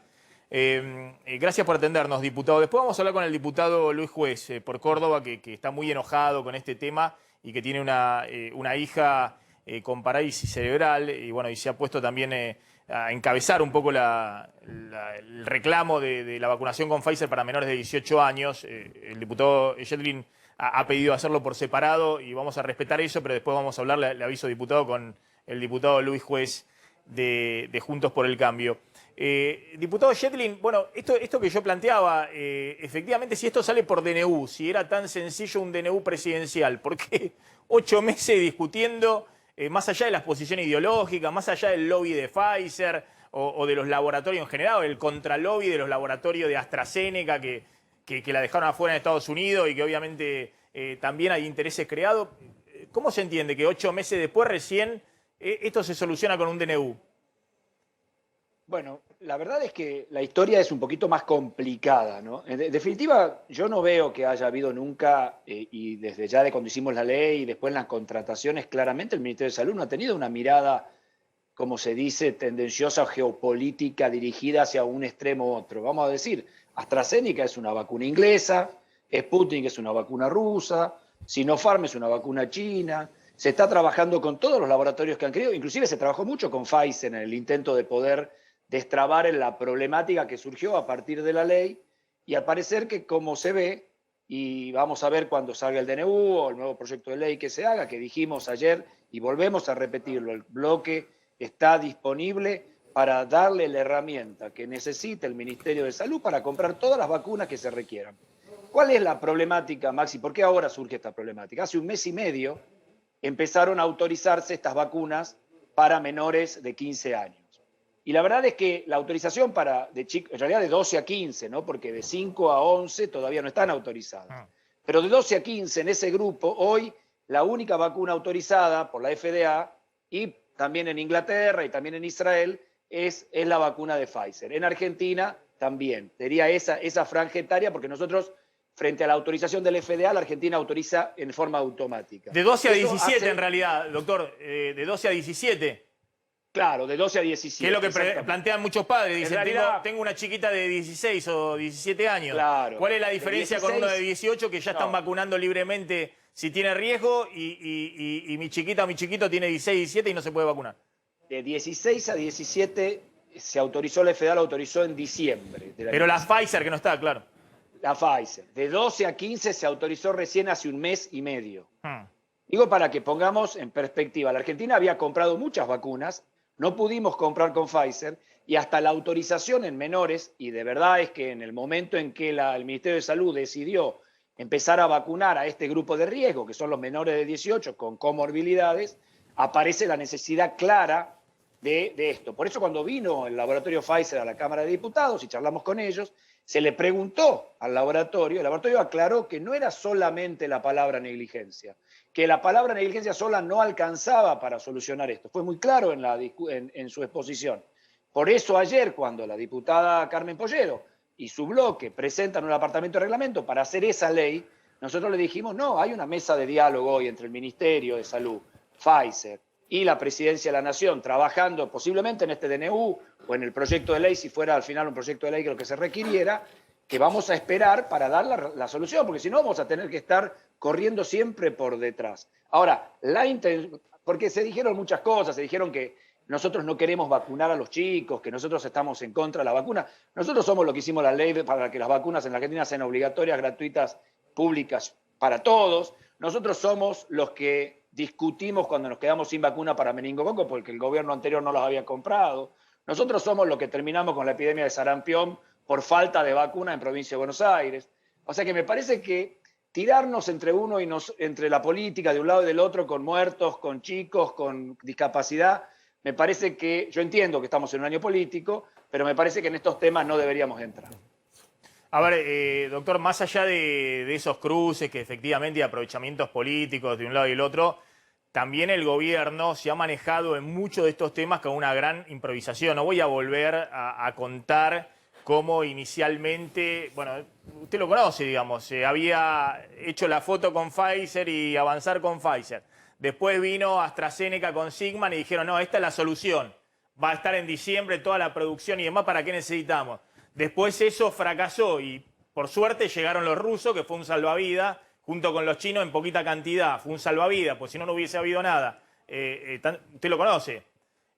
Gracias por atendernos, diputado. Después vamos a hablar con el diputado Luis Juez, por Córdoba, que está muy enojado con este tema y que tiene una hija con parálisis cerebral y bueno, y se ha puesto también a encabezar un poco el reclamo de la vacunación con Pfizer para menores de 18 años. El diputado Yeldin ha pedido hacerlo por separado y vamos a respetar eso, pero después vamos a hablar, le aviso, diputado, con el diputado Luis Juez de Juntos por el Cambio. Diputado Yedlin, bueno, esto que yo planteaba, efectivamente, si esto sale por DNU, si era tan sencillo un DNU presidencial, ¿por qué 8 meses discutiendo, más allá de las posiciones ideológicas, más allá del lobby de Pfizer o de los laboratorios en general, o el contralobby de los laboratorios de AstraZeneca que la dejaron afuera en Estados Unidos y que obviamente también hay intereses creados? ¿Cómo se entiende que 8 meses después recién esto se soluciona con un DNU? Bueno, la verdad es que la historia es un poquito más complicada, ¿no? En definitiva, yo no veo que haya habido nunca, y desde ya de cuando hicimos la ley y después en las contrataciones, claramente el Ministerio de Salud no ha tenido una mirada, como se dice, tendenciosa o geopolítica dirigida hacia un extremo u otro. Vamos a decir, AstraZeneca es una vacuna inglesa, Sputnik es una vacuna rusa, Sinopharm es una vacuna china. Se está trabajando con todos los laboratorios que han querido, inclusive se trabajó mucho con Pfizer en el intento de poder destrabar en la problemática que surgió a partir de la ley, y al parecer que, como se ve, y vamos a ver cuando salga el DNU o el nuevo proyecto de ley que se haga, que dijimos ayer y volvemos a repetirlo, el bloque está disponible para darle la herramienta que necesita el Ministerio de Salud para comprar todas las vacunas que se requieran. ¿Cuál es la problemática, Maxi? ¿Por qué ahora surge esta problemática? Hace un mes y medio empezaron a autorizarse estas vacunas para menores de 15 años. Y la verdad es que la autorización en realidad de 12 a 15, ¿no? Porque de 5 a 11 todavía no están autorizadas. Pero de 12 a 15 en ese grupo, hoy la única vacuna autorizada por la FDA, y también en Inglaterra y también en Israel, es la vacuna de Pfizer. En Argentina también. Sería esa franja etaria, porque nosotros, frente a la autorización del FDA, la Argentina autoriza en forma automática. De 12 a 17 en realidad, doctor, de 12 a 17. Claro, de 12 a 17. Que es lo que plantean muchos padres. Dicen, realidad, tengo una chiquita de 16 o 17 años. Claro, ¿Cuál es la diferencia 16, con uno de 18 que ya están vacunando libremente si tiene riesgo y mi chiquita o mi chiquito tiene 16, 17 y no se puede vacunar? De 16 a 17 se autorizó, la FDA lo autorizó en diciembre. Pero la Pfizer que no está, claro. La Pfizer. De 12 a 15 se autorizó recién hace un mes y medio. Digo para que pongamos en perspectiva. La Argentina había comprado muchas vacunas, no pudimos comprar con Pfizer, y hasta la autorización en menores, y de verdad es que en el momento en que el Ministerio de Salud decidió empezar a vacunar a este grupo de riesgo, que son los menores de 18 con comorbilidades, aparece la necesidad clara de esto. Por eso cuando vino el laboratorio Pfizer a la Cámara de Diputados y charlamos con ellos, se le preguntó al laboratorio, el laboratorio aclaró que no era solamente la palabra negligencia, que la palabra negligencia sola no alcanzaba para solucionar esto. Fue muy claro en su exposición. Por eso ayer, cuando la diputada Carmen Pollero y su bloque presentan un apartamento de reglamento para hacer esa ley, nosotros le dijimos, no, hay una mesa de diálogo hoy entre el Ministerio de Salud, Pfizer y la Presidencia de la Nación, trabajando posiblemente en este DNU o en el proyecto de ley, si fuera al final un proyecto de ley que lo que se requiriera, que vamos a esperar para dar la solución, porque si no vamos a tener que estar corriendo siempre por detrás. Ahora, porque se dijeron muchas cosas, se dijeron que nosotros no queremos vacunar a los chicos, que nosotros estamos en contra de la vacuna. Nosotros somos lo que hicimos la ley para que las vacunas en la Argentina sean obligatorias, gratuitas, públicas para todos. Nosotros somos los que discutimos cuando nos quedamos sin vacuna para meningococo porque el gobierno anterior no las había comprado. Nosotros somos los que terminamos con la epidemia de sarampión por falta de vacuna en provincia de Buenos Aires. O sea que me parece que tirarnos entre la política de un lado y del otro, con muertos, con chicos, con discapacidad, me parece que, yo entiendo que estamos en un año político, pero me parece que en estos temas no deberíamos entrar. A ver, doctor, más allá de esos cruces, que efectivamente hay aprovechamientos políticos de un lado y el otro, también el gobierno se ha manejado en muchos de estos temas con una gran improvisación. No voy a volver a contar cómo inicialmente, bueno, usted lo conoce, digamos, había hecho la foto con Pfizer y avanzar con Pfizer. Después vino AstraZeneca con Sigman y dijeron, no, esta es la solución. Va a estar en diciembre toda la producción y demás, ¿para qué necesitamos? Después eso fracasó y por suerte llegaron los rusos, que fue un salvavidas, junto con los chinos en poquita cantidad. Fue un salvavidas, pues si no, no hubiese habido nada. Usted lo conoce.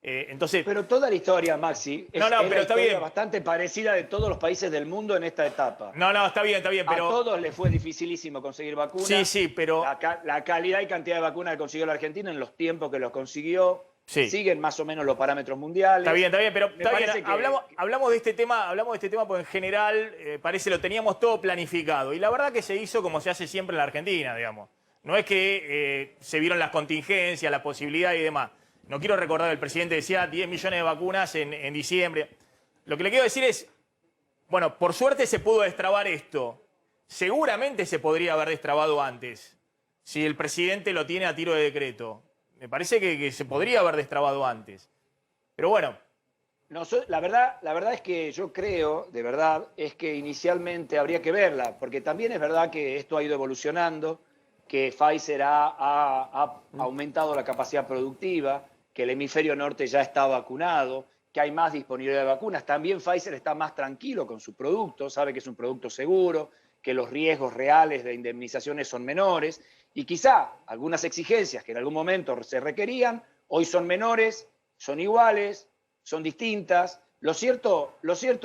Entonces, pero toda la historia, Maxi, es pero la está bien. Bastante parecida de todos los países del mundo en esta etapa. No, está bien, pero... A todos les fue dificilísimo conseguir vacunas. Sí, pero... La calidad y cantidad de vacunas que consiguió la Argentina en los tiempos que los consiguió siguen más o menos los parámetros mundiales. Está bien, pero Me está bien, parece que- hablamos de este tema porque en general parece lo teníamos todo planificado. Y la verdad que se hizo como se hace siempre en la Argentina, digamos. No es que se vieron las contingencias, la posibilidad y demás. No quiero recordar, el presidente decía 10 millones de vacunas en diciembre. Lo que le quiero decir es, bueno, por suerte se pudo destrabar esto. Seguramente se podría haber destrabado antes, si el presidente lo tiene a tiro de decreto. Me parece que se podría haber destrabado antes. Pero bueno. No, la verdad es que yo creo, de verdad, es que inicialmente habría que verla, porque también es verdad que esto ha ido evolucionando, que Pfizer ha aumentado la capacidad productiva, que el hemisferio norte ya está vacunado, que hay más disponibilidad de vacunas. También Pfizer está más tranquilo con su producto, sabe que es un producto seguro, que los riesgos reales de indemnizaciones son menores y quizá algunas exigencias que en algún momento se requerían, hoy son menores, son iguales, son distintas. Lo cierto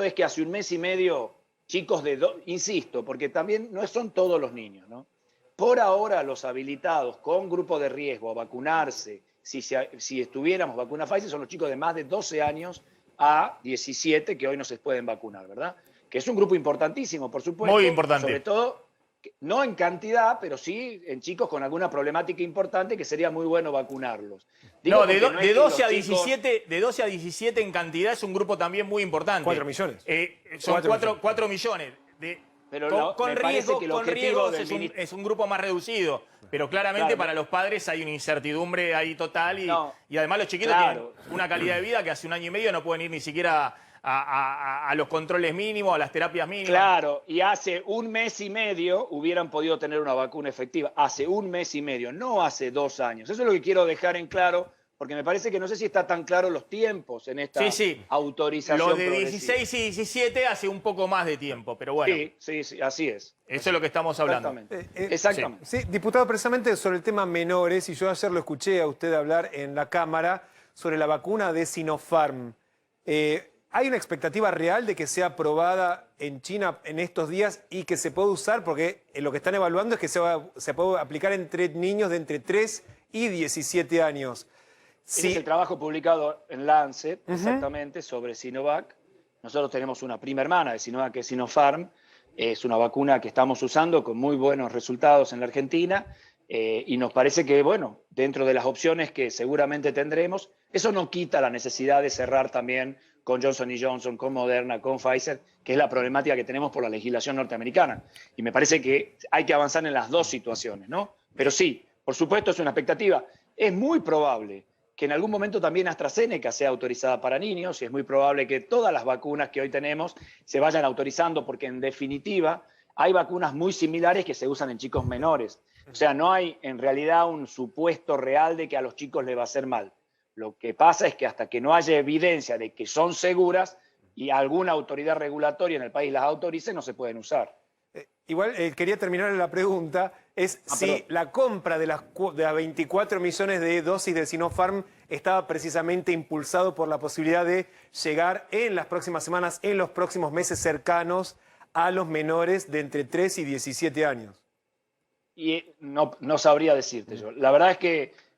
es que hace un mes y medio, chicos insisto, porque también no son todos los niños, ¿no? Por ahora los habilitados con grupo de riesgo a vacunarse, si estuviéramos vacunados Pfizer, son los chicos de más de 12 años a 17 que hoy no se pueden vacunar, ¿verdad? Que es un grupo importantísimo, por supuesto. Muy importante. Sobre todo, no en cantidad, pero sí en chicos con alguna problemática importante que sería muy bueno vacunarlos. Digo, de 12 a 17 en cantidad es un grupo también muy importante. 4 millones. Son 4 millones. Pero con me parece riesgo, que el objetivo es un grupo más reducido. Pero claramente para los padres hay una incertidumbre ahí total y además los chiquitos tienen una calidad de vida que hace un año y medio no pueden ir ni siquiera a los controles mínimos, a las terapias mínimas. Claro, y hace un mes y medio hubieran podido tener una vacuna efectiva. Hace un mes y medio, no hace 2 años. Eso es lo que quiero dejar en claro, porque me parece que no sé si está tan claro los tiempos en esta autorización Lo de progresiva. 16 y 17 hace un poco más de tiempo, pero bueno. Sí, así es. Eso es lo que estamos hablando. Exactamente. Sí, diputado, precisamente sobre el tema menores, y yo ayer lo escuché a usted hablar en la Cámara sobre la vacuna de Sinopharm. ¿Hay una expectativa real de que sea aprobada en China en estos días y que se pueda usar? Porque lo que están evaluando es que se puede aplicar entre niños de entre 3 y 17 años. Sí. Es el trabajo publicado en Lancet, exactamente, sobre Sinovac. Nosotros tenemos una prima hermana de Sinovac, que es Sinopharm. Es una vacuna que estamos usando con muy buenos resultados en la Argentina. Y nos parece que, bueno, dentro de las opciones que seguramente tendremos, eso no quita la necesidad de cerrar también con Johnson & Johnson, con Moderna, con Pfizer, que es la problemática que tenemos por la legislación norteamericana. Y me parece que hay que avanzar en las dos situaciones, ¿no? Pero sí, por supuesto es una expectativa. Es muy probable que en algún momento también AstraZeneca sea autorizada para niños y es muy probable que todas las vacunas que hoy tenemos se vayan autorizando porque en definitiva hay vacunas muy similares que se usan en chicos menores. O sea, no hay en realidad un supuesto real de que a los chicos les va a hacer mal. Lo que pasa es que hasta que no haya evidencia de que son seguras y alguna autoridad regulatoria en el país las autorice, no se pueden usar. Igual quería terminar la pregunta, es si la compra de las 24 millones de dosis de Sinopharm estaba precisamente impulsado por la posibilidad de llegar en las próximas semanas, en los próximos meses cercanos a los menores de entre 3 y 17 años. Y no sabría decirte yo. La verdad es que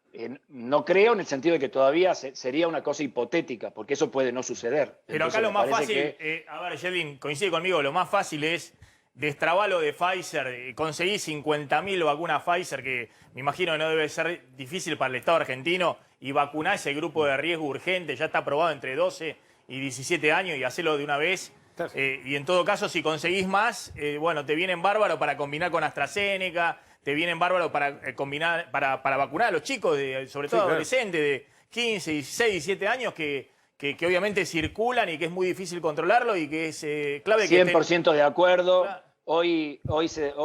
no creo en el sentido de que todavía sería una cosa hipotética, porque eso puede no suceder. Pero acá lo más fácil, a ver, Yelvin, coincide conmigo, lo más fácil es destrabarlo de Pfizer, conseguir 50.000 vacunas Pfizer, que me imagino que no debe ser difícil para el Estado argentino, y vacunar ese grupo de riesgo urgente, ya está aprobado entre 12 y 17 años, y hacerlo de una vez. Y en todo caso, si conseguís más, bueno, te vienen bárbaro para combinar con AstraZeneca, te vienen bárbaro para combinar, para vacunar a los chicos, sobre todo adolescentes de 15, 16, 17 años, que obviamente circulan y que es muy difícil controlarlo y que es clave que 100% de acuerdo. Hoy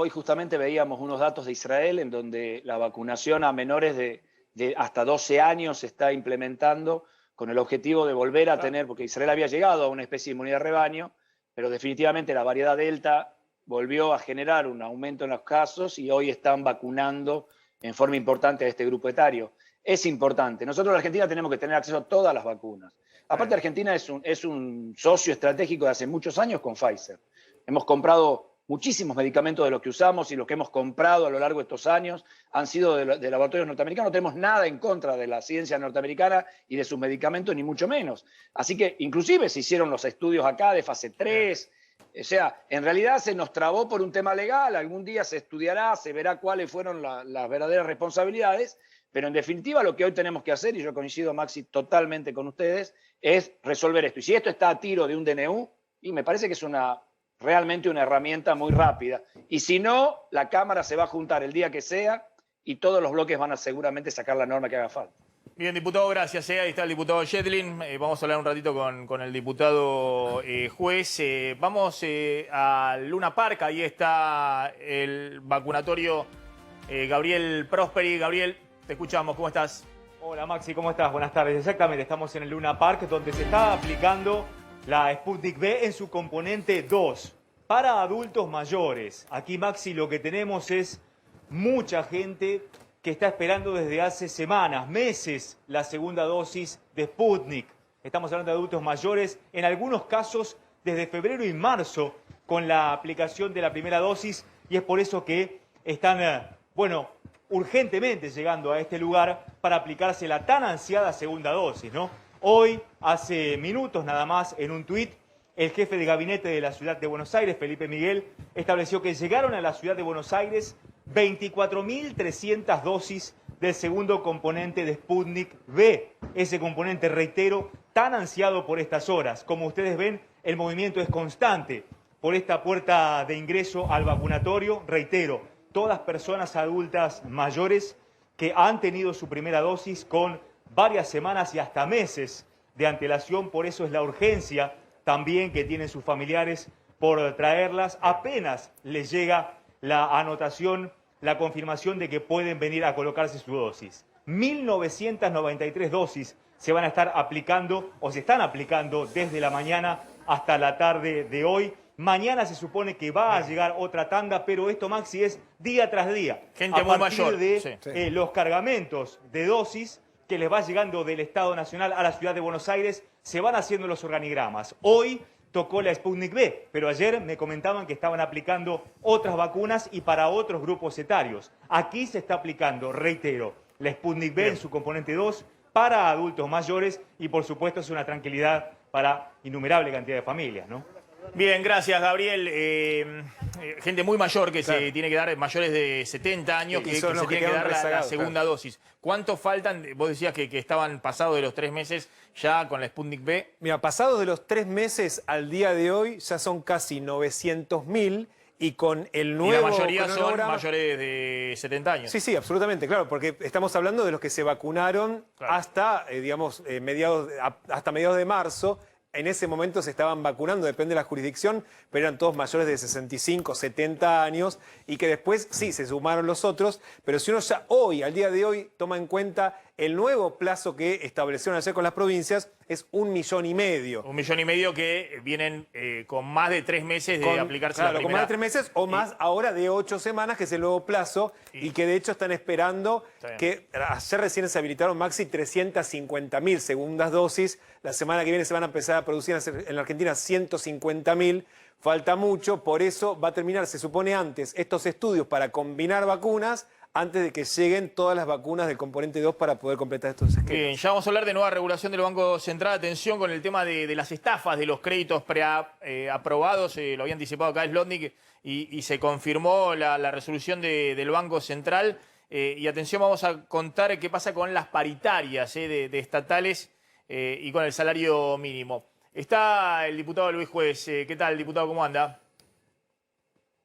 justamente veíamos unos datos de Israel en donde la vacunación a menores de hasta 12 años se está implementando con el objetivo de volver a tener, porque Israel había llegado a una especie de inmunidad de rebaño, pero definitivamente la variedad Delta volvió a generar un aumento en los casos y hoy están vacunando en forma importante a este grupo etario. Es importante. Nosotros en Argentina tenemos que tener acceso a todas las vacunas. Aparte, Argentina es un socio estratégico de hace muchos años con Pfizer. Hemos comprado muchísimos medicamentos de los que usamos y los que hemos comprado a lo largo de estos años han sido de laboratorios norteamericanos. No tenemos nada en contra de la ciencia norteamericana y de sus medicamentos, ni mucho menos. Así que inclusive se hicieron los estudios acá de fase 3. O sea, en realidad se nos trabó por un tema legal. Algún día se estudiará, se verá cuáles fueron las verdaderas responsabilidades. Pero en definitiva lo que hoy tenemos que hacer, y yo coincido, Maxi, totalmente con ustedes, es resolver esto. Y si esto está a tiro de un DNU, y me parece que es realmente una herramienta muy rápida. Y si no, la Cámara se va a juntar el día que sea y todos los bloques van a seguramente sacar la norma que haga falta. Bien, diputado, gracias. Ahí está el diputado Yedlin. Vamos a hablar un ratito con el diputado juez. Vamos a Luna Park. Ahí está el vacunatorio Gabriel Prosperi. Gabriel, te escuchamos. ¿Cómo estás? Hola, Maxi. ¿Cómo estás? Buenas tardes. Exactamente, estamos en el Luna Park, donde se está aplicando la Sputnik V en su componente 2 para adultos mayores. Aquí, Maxi, lo que tenemos es mucha gente que está esperando desde hace semanas, meses, la segunda dosis de Sputnik. Estamos hablando de adultos mayores, en algunos casos desde febrero y marzo, con la aplicación de la primera dosis, y es por eso que están, urgentemente llegando a este lugar para aplicarse la tan ansiada segunda dosis, ¿no? Hoy, hace minutos nada más, en un tuit, el jefe de gabinete de la ciudad de Buenos Aires, Felipe Miguel, estableció que llegaron a la ciudad de Buenos Aires 24.300 dosis del segundo componente de Sputnik V. Ese componente, reitero, tan ansiado por estas horas. Como ustedes ven, el movimiento es constante por esta puerta de ingreso al vacunatorio. Reitero, todas personas adultas mayores que han tenido su primera dosis con varias semanas y hasta meses de antelación. Por eso es la urgencia también que tienen sus familiares por traerlas. Apenas les llega la anotación, la confirmación de que pueden venir a colocarse su dosis. 1.993 dosis se van a estar aplicando o se están aplicando desde la mañana hasta la tarde de hoy. Mañana se supone que va a llegar otra tanda, pero esto, Maxi, es día tras día. Gente muy mayor. De los cargamentos de dosis que les va llegando del Estado Nacional a la ciudad de Buenos Aires, se van haciendo los organigramas. Hoy tocó la Sputnik V, pero ayer me comentaban que estaban aplicando otras vacunas y para otros grupos etarios. Aquí se está aplicando, reitero, la Sputnik V en su componente 2 para adultos mayores y por supuesto es una tranquilidad para innumerable cantidad de familias, ¿no? Bien, gracias, Gabriel. Gente muy mayor que se tiene que dar, mayores de 70 años, que se tiene que dar la segunda dosis. ¿Cuántos faltan? Vos decías que estaban pasados de los 3 meses ya con la Sputnik V. Mira, pasados de los 3 meses al día de hoy ya son casi 900.000 y con el nuevo... Y la mayoría son mayores de 70 años. Sí, sí, absolutamente, claro, porque estamos hablando de los que se vacunaron hasta, hasta mediados de marzo. En ese momento se estaban vacunando, depende de la jurisdicción, pero eran todos mayores de 65, 70 años y que después sí se sumaron los otros. Pero si uno ya hoy, al día de hoy, toma en cuenta el nuevo plazo que establecieron ayer con las provincias, es 1,5 millones. 1,5 millones que vienen con más de 3 meses de aplicarse la primera. Con más de 3 meses o más ahora de 8 semanas, que es el nuevo plazo, y que de hecho están esperando que ayer recién se habilitaron, Maxi, 350.000 segundas dosis. La semana que viene se van a empezar a producir en la Argentina 150.000. Falta mucho, por eso va a terminar, se supone antes, estos estudios para combinar vacunas antes de que lleguen todas las vacunas del componente 2 para poder completar estos esquemas. Bien, ya vamos a hablar de nueva regulación del Banco Central. Atención con el tema de las estafas de los créditos preaprobados. Lo había anticipado acá Slotnick y se confirmó la resolución del Banco Central. Y atención, vamos a contar qué pasa con las paritarias de estatales y con el salario mínimo. Está el diputado Luis Juez. ¿Qué tal, diputado? ¿Cómo anda?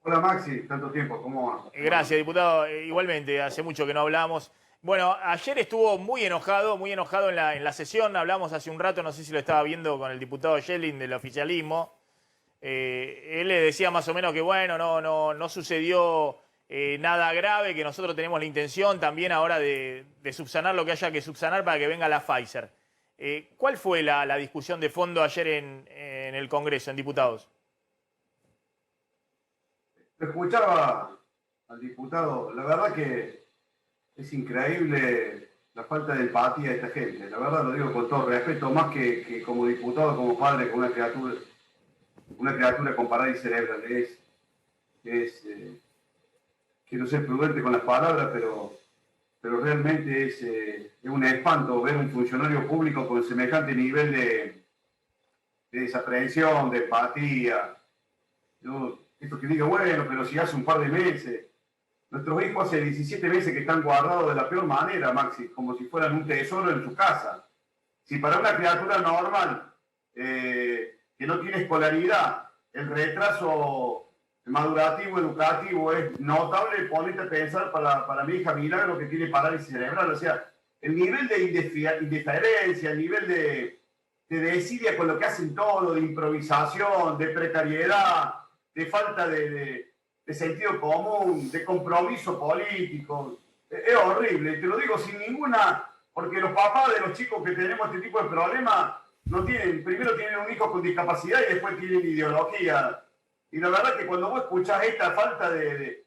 Hola Maxi, tanto tiempo, ¿cómo va? Gracias, diputado. Igualmente, hace mucho que no hablamos. Bueno, ayer estuvo muy enojado en la sesión. Hablamos hace un rato, no sé si lo estaba viendo con el diputado Yedlin del oficialismo. Él le decía más o menos que bueno, no sucedió nada grave, que nosotros tenemos la intención también ahora de subsanar lo que haya que subsanar para que venga la Pfizer. ¿Cuál fue la discusión de fondo ayer en el Congreso, en diputados? Escuchaba al diputado, la verdad que es increíble la falta de empatía de esta gente. La verdad lo digo con todo respeto, más que como diputado, como padre, con una criatura con parálisis cerebral. quiero ser prudente con las palabras, pero realmente es un espanto ver un funcionario público con semejante nivel de desaprensión, de empatía. Esto que diga, bueno, pero si hace un par de meses. Nuestros hijos hace 17 meses que están guardados de la peor manera, Maxi, como si fueran un tesoro en su casa. Si para una criatura normal que no tiene escolaridad, el retraso madurativo, educativo es notable, ponete a pensar para mi hija Milagro que tiene parálisis cerebral. O sea, el nivel de indiferencia, el nivel de desidia con lo que hacen todo, de improvisación, de precariedad, de falta de sentido común, de compromiso político. Es horrible, te lo digo sin ninguna, porque los papás de los chicos que tenemos este tipo de problemas no tienen, primero tienen un hijo con discapacidad y después tienen ideología. Y la verdad que cuando vos escuchás esta falta de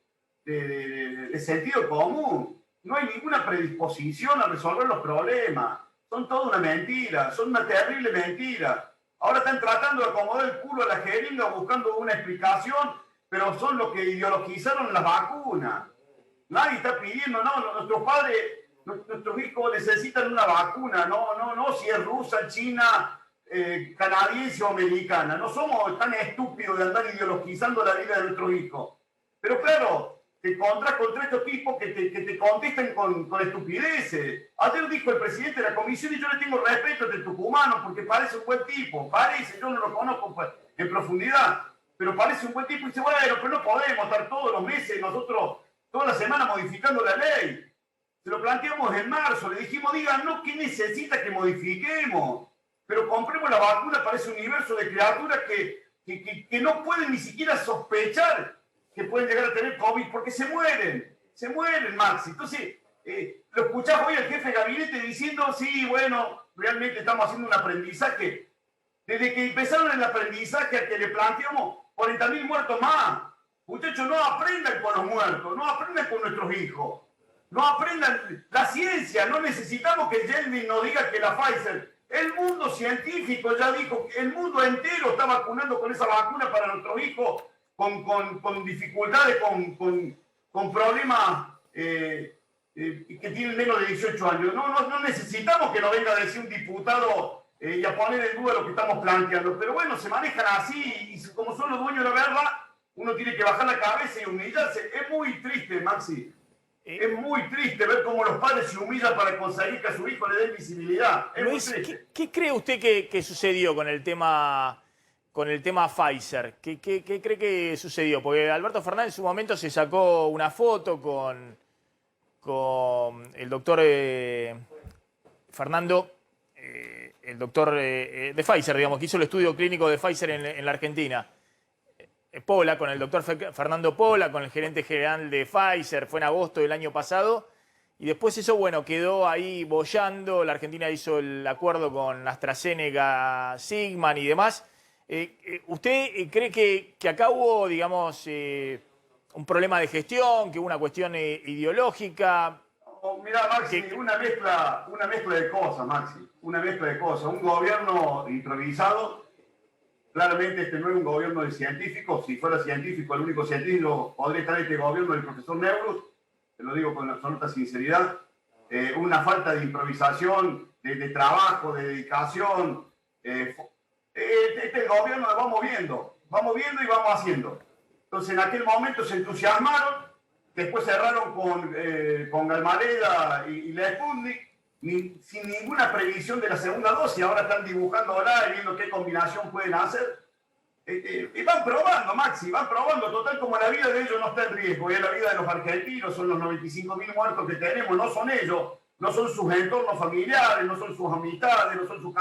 sentido común, no hay ninguna predisposición a resolver los problemas. Son toda una mentira, son una terrible mentira. Ahora están tratando de acomodar el culo a la jeringa buscando una explicación, pero son los que ideologizaron las vacunas. Nadie está pidiendo, no, nuestros padres, nuestros hijos necesitan una vacuna, no si es rusa, china, canadiense o americana. No somos tan estúpidos de andar ideologizando la vida de nuestros hijos. Pero claro, te encontrás contra estos tipos que te contestan con estupideces. Ayer dijo el presidente de la comisión, y yo le tengo respeto del tucumano porque parece un buen tipo, yo no lo conozco en profundidad, pero parece un buen tipo, y dice, bueno, pero no podemos estar todos los meses nosotros, toda la semana modificando la ley. Se lo planteamos en marzo, le dijimos, díganos qué necesita que modifiquemos, pero compremos la vacuna para ese universo de criaturas que no pueden ni siquiera sospechar que pueden llegar a tener COVID porque se mueren, Maxi. Entonces, lo escuchás hoy al jefe de gabinete diciendo, sí, bueno, realmente estamos haciendo un aprendizaje. Desde que empezaron el aprendizaje a que le planteamos 40.000 muertos más. Muchachos, no aprendan con los muertos, no aprendan con nuestros hijos, no aprendan la ciencia. No necesitamos que Yeldin nos diga que la Pfizer, el mundo científico ya dijo, el mundo entero está vacunando con esa vacuna para nuestros hijos con dificultades, con problemas que tienen menos de 18 años. No necesitamos que nos venga a decir un diputado y a poner en duda lo que estamos planteando. Pero bueno, se manejan así y como son los dueños de la verdad, uno tiene que bajar la cabeza y humillarse. Es muy triste, Maxi. Es muy triste ver cómo los padres se humillan para conseguir que a su hijo le den visibilidad. Es Luis, muy triste. ¿qué cree usted que sucedió con el tema Pfizer? ¿Qué cree que sucedió? Porque Alberto Fernández en su momento se sacó una foto con el doctor Fernando, el doctor de Pfizer, digamos, que hizo el estudio clínico de Pfizer en la Argentina. Pola, con el doctor Fernando Pola, con el gerente general de Pfizer, fue en agosto del año pasado, y después eso, bueno, quedó ahí boyando. La Argentina hizo el acuerdo con AstraZeneca, Sigman y demás. ¿Usted cree que acá hubo, digamos, un problema de gestión, que hubo una cuestión ideológica? Mirá, Maxi, una mezcla de cosas, Maxi. Una mezcla de cosas. Un gobierno improvisado. Claramente este no es un gobierno de científicos. Si fuera científico, el único científico podría estar este gobierno del profesor Neurus. Te lo digo con absoluta sinceridad. Una falta de improvisación, de trabajo, de dedicación. Este gobierno lo vamos viendo y vamos haciendo. Entonces en aquel momento se entusiasmaron, después cerraron con Galmareda y la Sputnik, sin ninguna previsión de la segunda dosis. Ahora están dibujando ahora y viendo qué combinación pueden hacer. Y van probando, Maxi, van probando. Total, como la vida de ellos no está en riesgo, y la vida de los argentinos, son los 95.000 muertos que tenemos, no son ellos. No son sus entornos familiares, no son sus amistades, no son sus...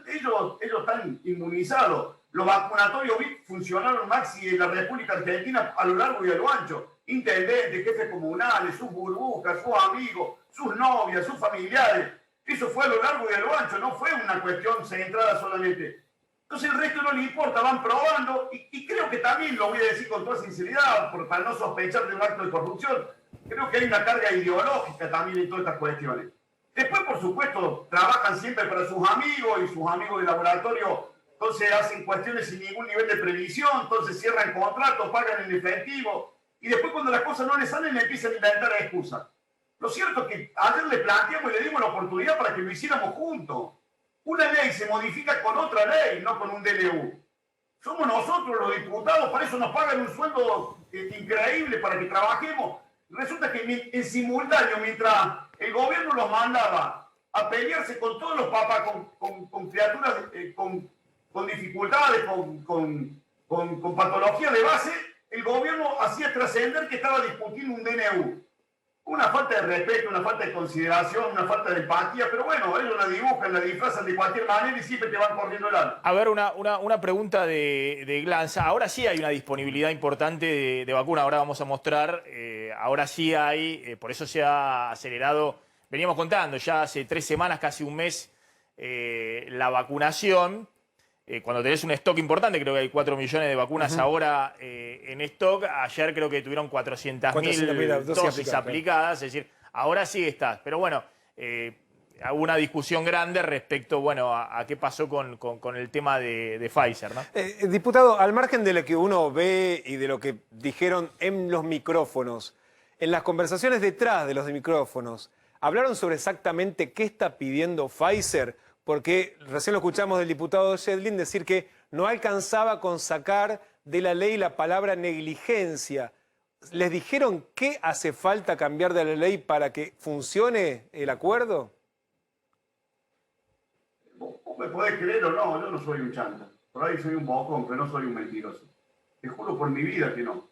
Ellos están inmunizados. Los vacunatorios VIP funcionaron, Maxi, en la República Argentina a lo largo y a lo ancho. Intendentes, jefes comunales, sus burbujas, sus amigos, sus novias, sus familiares. Eso fue a lo largo y a lo ancho, no fue una cuestión centrada solamente. Entonces el resto no le importa, van probando. Y creo que también, lo voy a decir con toda sinceridad, para no sospechar de un acto de corrupción, creo que hay una carga ideológica también en todas estas cuestiones. Después, por supuesto, trabajan siempre para sus amigos y sus amigos de laboratorio entonces hacen cuestiones sin ningún nivel de previsión, entonces cierran contratos, pagan en efectivo, y después cuando las cosas no les salen empiezan a inventar excusas. Lo cierto es que ayer le planteamos y le dimos la oportunidad para que lo hiciéramos juntos. Una ley se modifica con otra ley, no con un DNU. Somos nosotros los diputados, para eso nos pagan un sueldo increíble para que trabajemos. Resulta que en simultáneo, mientras el gobierno los mandaba a pelearse con todos los papás, con criaturas, con dificultades, con patología de base, el gobierno hacía trascender que estaba discutiendo un DNU. Una falta de respeto, una falta de consideración, una falta de empatía, pero bueno, ellos la dibujan, la disfrazan de cualquier manera y siempre te van corriendo el alma. A ver, una pregunta de Glanza. Ahora sí hay una disponibilidad importante de vacuna, ahora vamos a mostrar, ahora sí hay, por eso se ha acelerado, veníamos contando ya hace 3 semanas, casi un mes, la vacunación. Cuando tenés un stock importante, creo que hay 4 millones de vacunas ahora en stock. Ayer creo que tuvieron 400.000 dosis aplicadas. Es decir, ahora sí estás. Pero bueno, hubo una discusión grande respecto a qué pasó con el tema de Pfizer, ¿no? Diputado, al margen de lo que uno ve y de lo que dijeron en los micrófonos, en las conversaciones detrás de los micrófonos, ¿hablaron sobre exactamente qué está pidiendo Pfizer? Porque recién lo escuchamos del diputado Yedlin decir que no alcanzaba con sacar de la ley la palabra negligencia. ¿Les dijeron qué hace falta cambiar de la ley para que funcione el acuerdo? Vos me podés creer o no, yo no soy un chanta. Por ahí soy un bocón, pero no soy un mentiroso. Te juro por mi vida que no.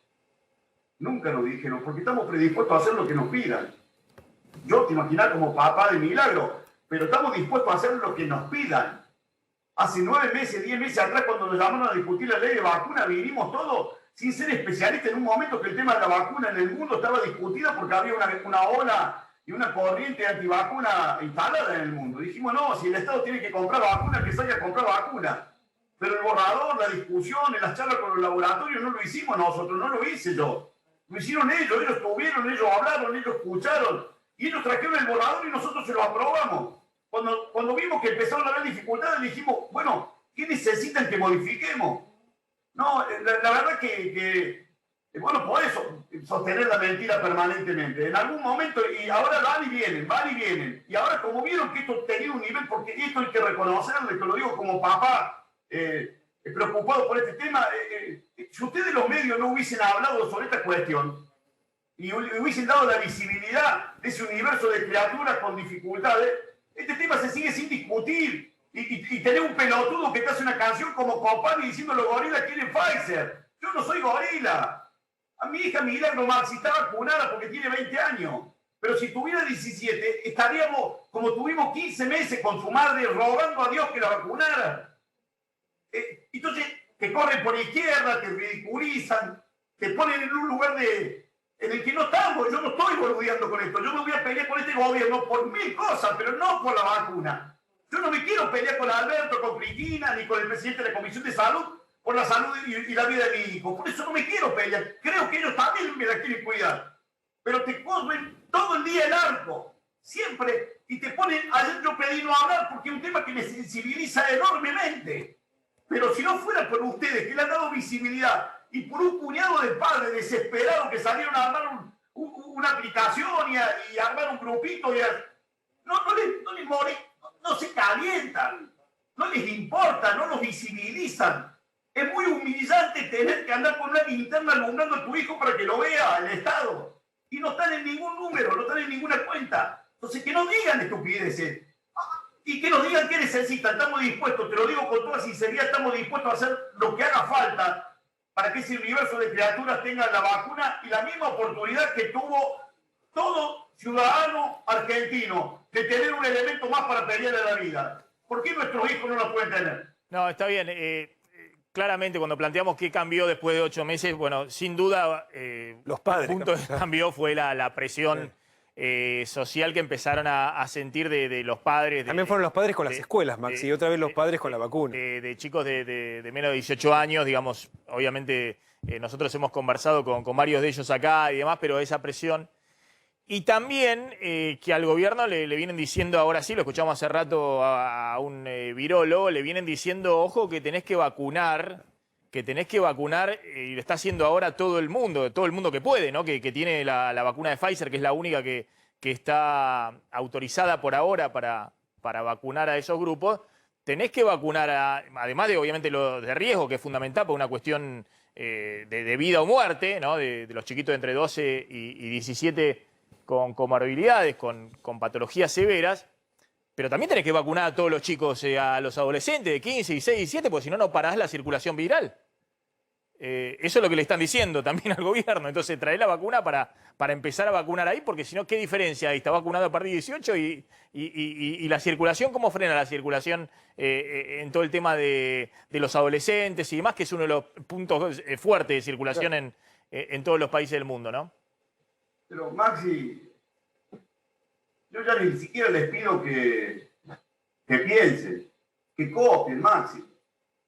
Nunca nos dijeron, porque estamos predispuestos a hacer lo que nos pidan. Yo te imaginás como papá de milagro, pero estamos dispuestos a hacer lo que nos pidan. Hace 9 meses, 10 meses atrás, cuando nos llamaron a discutir la ley de vacuna, vinimos todos sin ser especialistas en un momento que el tema de la vacuna en el mundo estaba discutido porque había una ola y una corriente antivacuna instalada en el mundo. Dijimos, no, si el Estado tiene que comprar vacuna, que salga a comprar vacuna. Pero el borrador, la discusión, en las charlas con los laboratorios, no lo hicimos nosotros, no lo hice yo. Lo hicieron ellos estuvieron, ellos hablaron, ellos escucharon. Y ellos trajeron el borrador y nosotros se lo aprobamos. Cuando vimos que empezaron a haber dificultades, dijimos, bueno, ¿qué necesitan que modifiquemos? No, la verdad que bueno, por eso, sostener la mentira permanentemente. En algún momento, y ahora van y vienen. Y ahora, como vieron que esto tenía un nivel, porque esto hay que reconocerlo, y te lo digo como papá, preocupado por este tema, si ustedes los medios no hubiesen hablado sobre esta cuestión, y hubiesen dado la visibilidad de ese universo de criaturas con dificultades, este tema se sigue sin discutir. Y tener un pelotudo que te hace una canción como Copani diciendo los gorilas quieren Pfizer. Yo no soy gorila. A mi hija Milagro Maxi está vacunada porque tiene 20 años. Pero si tuviera 17, estaríamos como tuvimos 15 meses con su madre rogando a Dios que la vacunara. Entonces, te corren por izquierda, te ridiculizan, te ponen en un lugar en el que no estamos. Yo no estoy boludeando con esto. Yo me voy a pelear con este gobierno por 1000 cosas, pero no por la vacuna. Yo no me quiero pelear con Alberto, con Cristina, ni con el presidente de la Comisión de Salud por la salud y la vida de mi hijo. Por eso no me quiero pelear. Creo que ellos también me la quieren cuidar. Pero te corren todo el día el arco. Siempre. Y te ponen... Ayer yo pedí no hablar porque es un tema que me sensibiliza enormemente. Pero si no fuera por ustedes, que le han dado visibilidad, y por un puñado de padres desesperados que salieron a armar una aplicación y armar un grupito, no les morí. No se calientan, no les importa, no los visibilizan. Es muy humillante tener que andar con una linterna alumbrando a tu hijo para que lo vea el Estado. Y no están en ningún número, no están en ninguna cuenta. Entonces que no digan estupideces. Y que nos digan qué necesitan. Estamos dispuestos, te lo digo con toda sinceridad, estamos dispuestos a hacer lo que haga falta para que ese universo de criaturas tenga la vacuna y la misma oportunidad que tuvo todo ciudadano argentino de tener un elemento más para pelearle la vida. ¿Por qué nuestros hijos no la pueden tener? No, está bien. Claramente, cuando planteamos qué cambió después de 8 meses, bueno, sin duda, los padres, el punto que cambió fue la presión social que empezaron a sentir de los padres. También fueron los padres con las escuelas, Maxi, y otra vez los padres con la vacuna. De chicos de menos de 18 años, digamos, obviamente nosotros hemos conversado con varios de ellos acá y demás, pero esa presión... Y también que al gobierno le vienen diciendo, ahora sí, lo escuchamos hace rato a un virólogo, le vienen diciendo, ojo, que tenés que vacunar, y lo está haciendo ahora todo el mundo que puede, ¿no? Que tiene la vacuna de Pfizer, que es la única que está autorizada por ahora para vacunar a esos grupos. Tenés que vacunar, además de obviamente lo de riesgo, que es fundamental por una cuestión de vida o muerte, ¿no? De los chiquitos de entre 12 y 17 con comorbilidades, con patologías severas, pero también tenés que vacunar a todos los chicos, a los adolescentes de 15, 16, 17, porque si no, no parás la circulación viral. Eso es lo que le están diciendo también al gobierno. Entonces, trae la vacuna para empezar a vacunar ahí, porque si no, ¿qué diferencia hay? Está vacunado a partir de 18 y la circulación, ¿cómo frena la circulación en todo el tema de los adolescentes y demás, que es uno de los puntos fuertes de circulación en todos los países del mundo, ¿no? Pero Maxi, yo ya ni siquiera les pido que piensen, que copien, Maxi.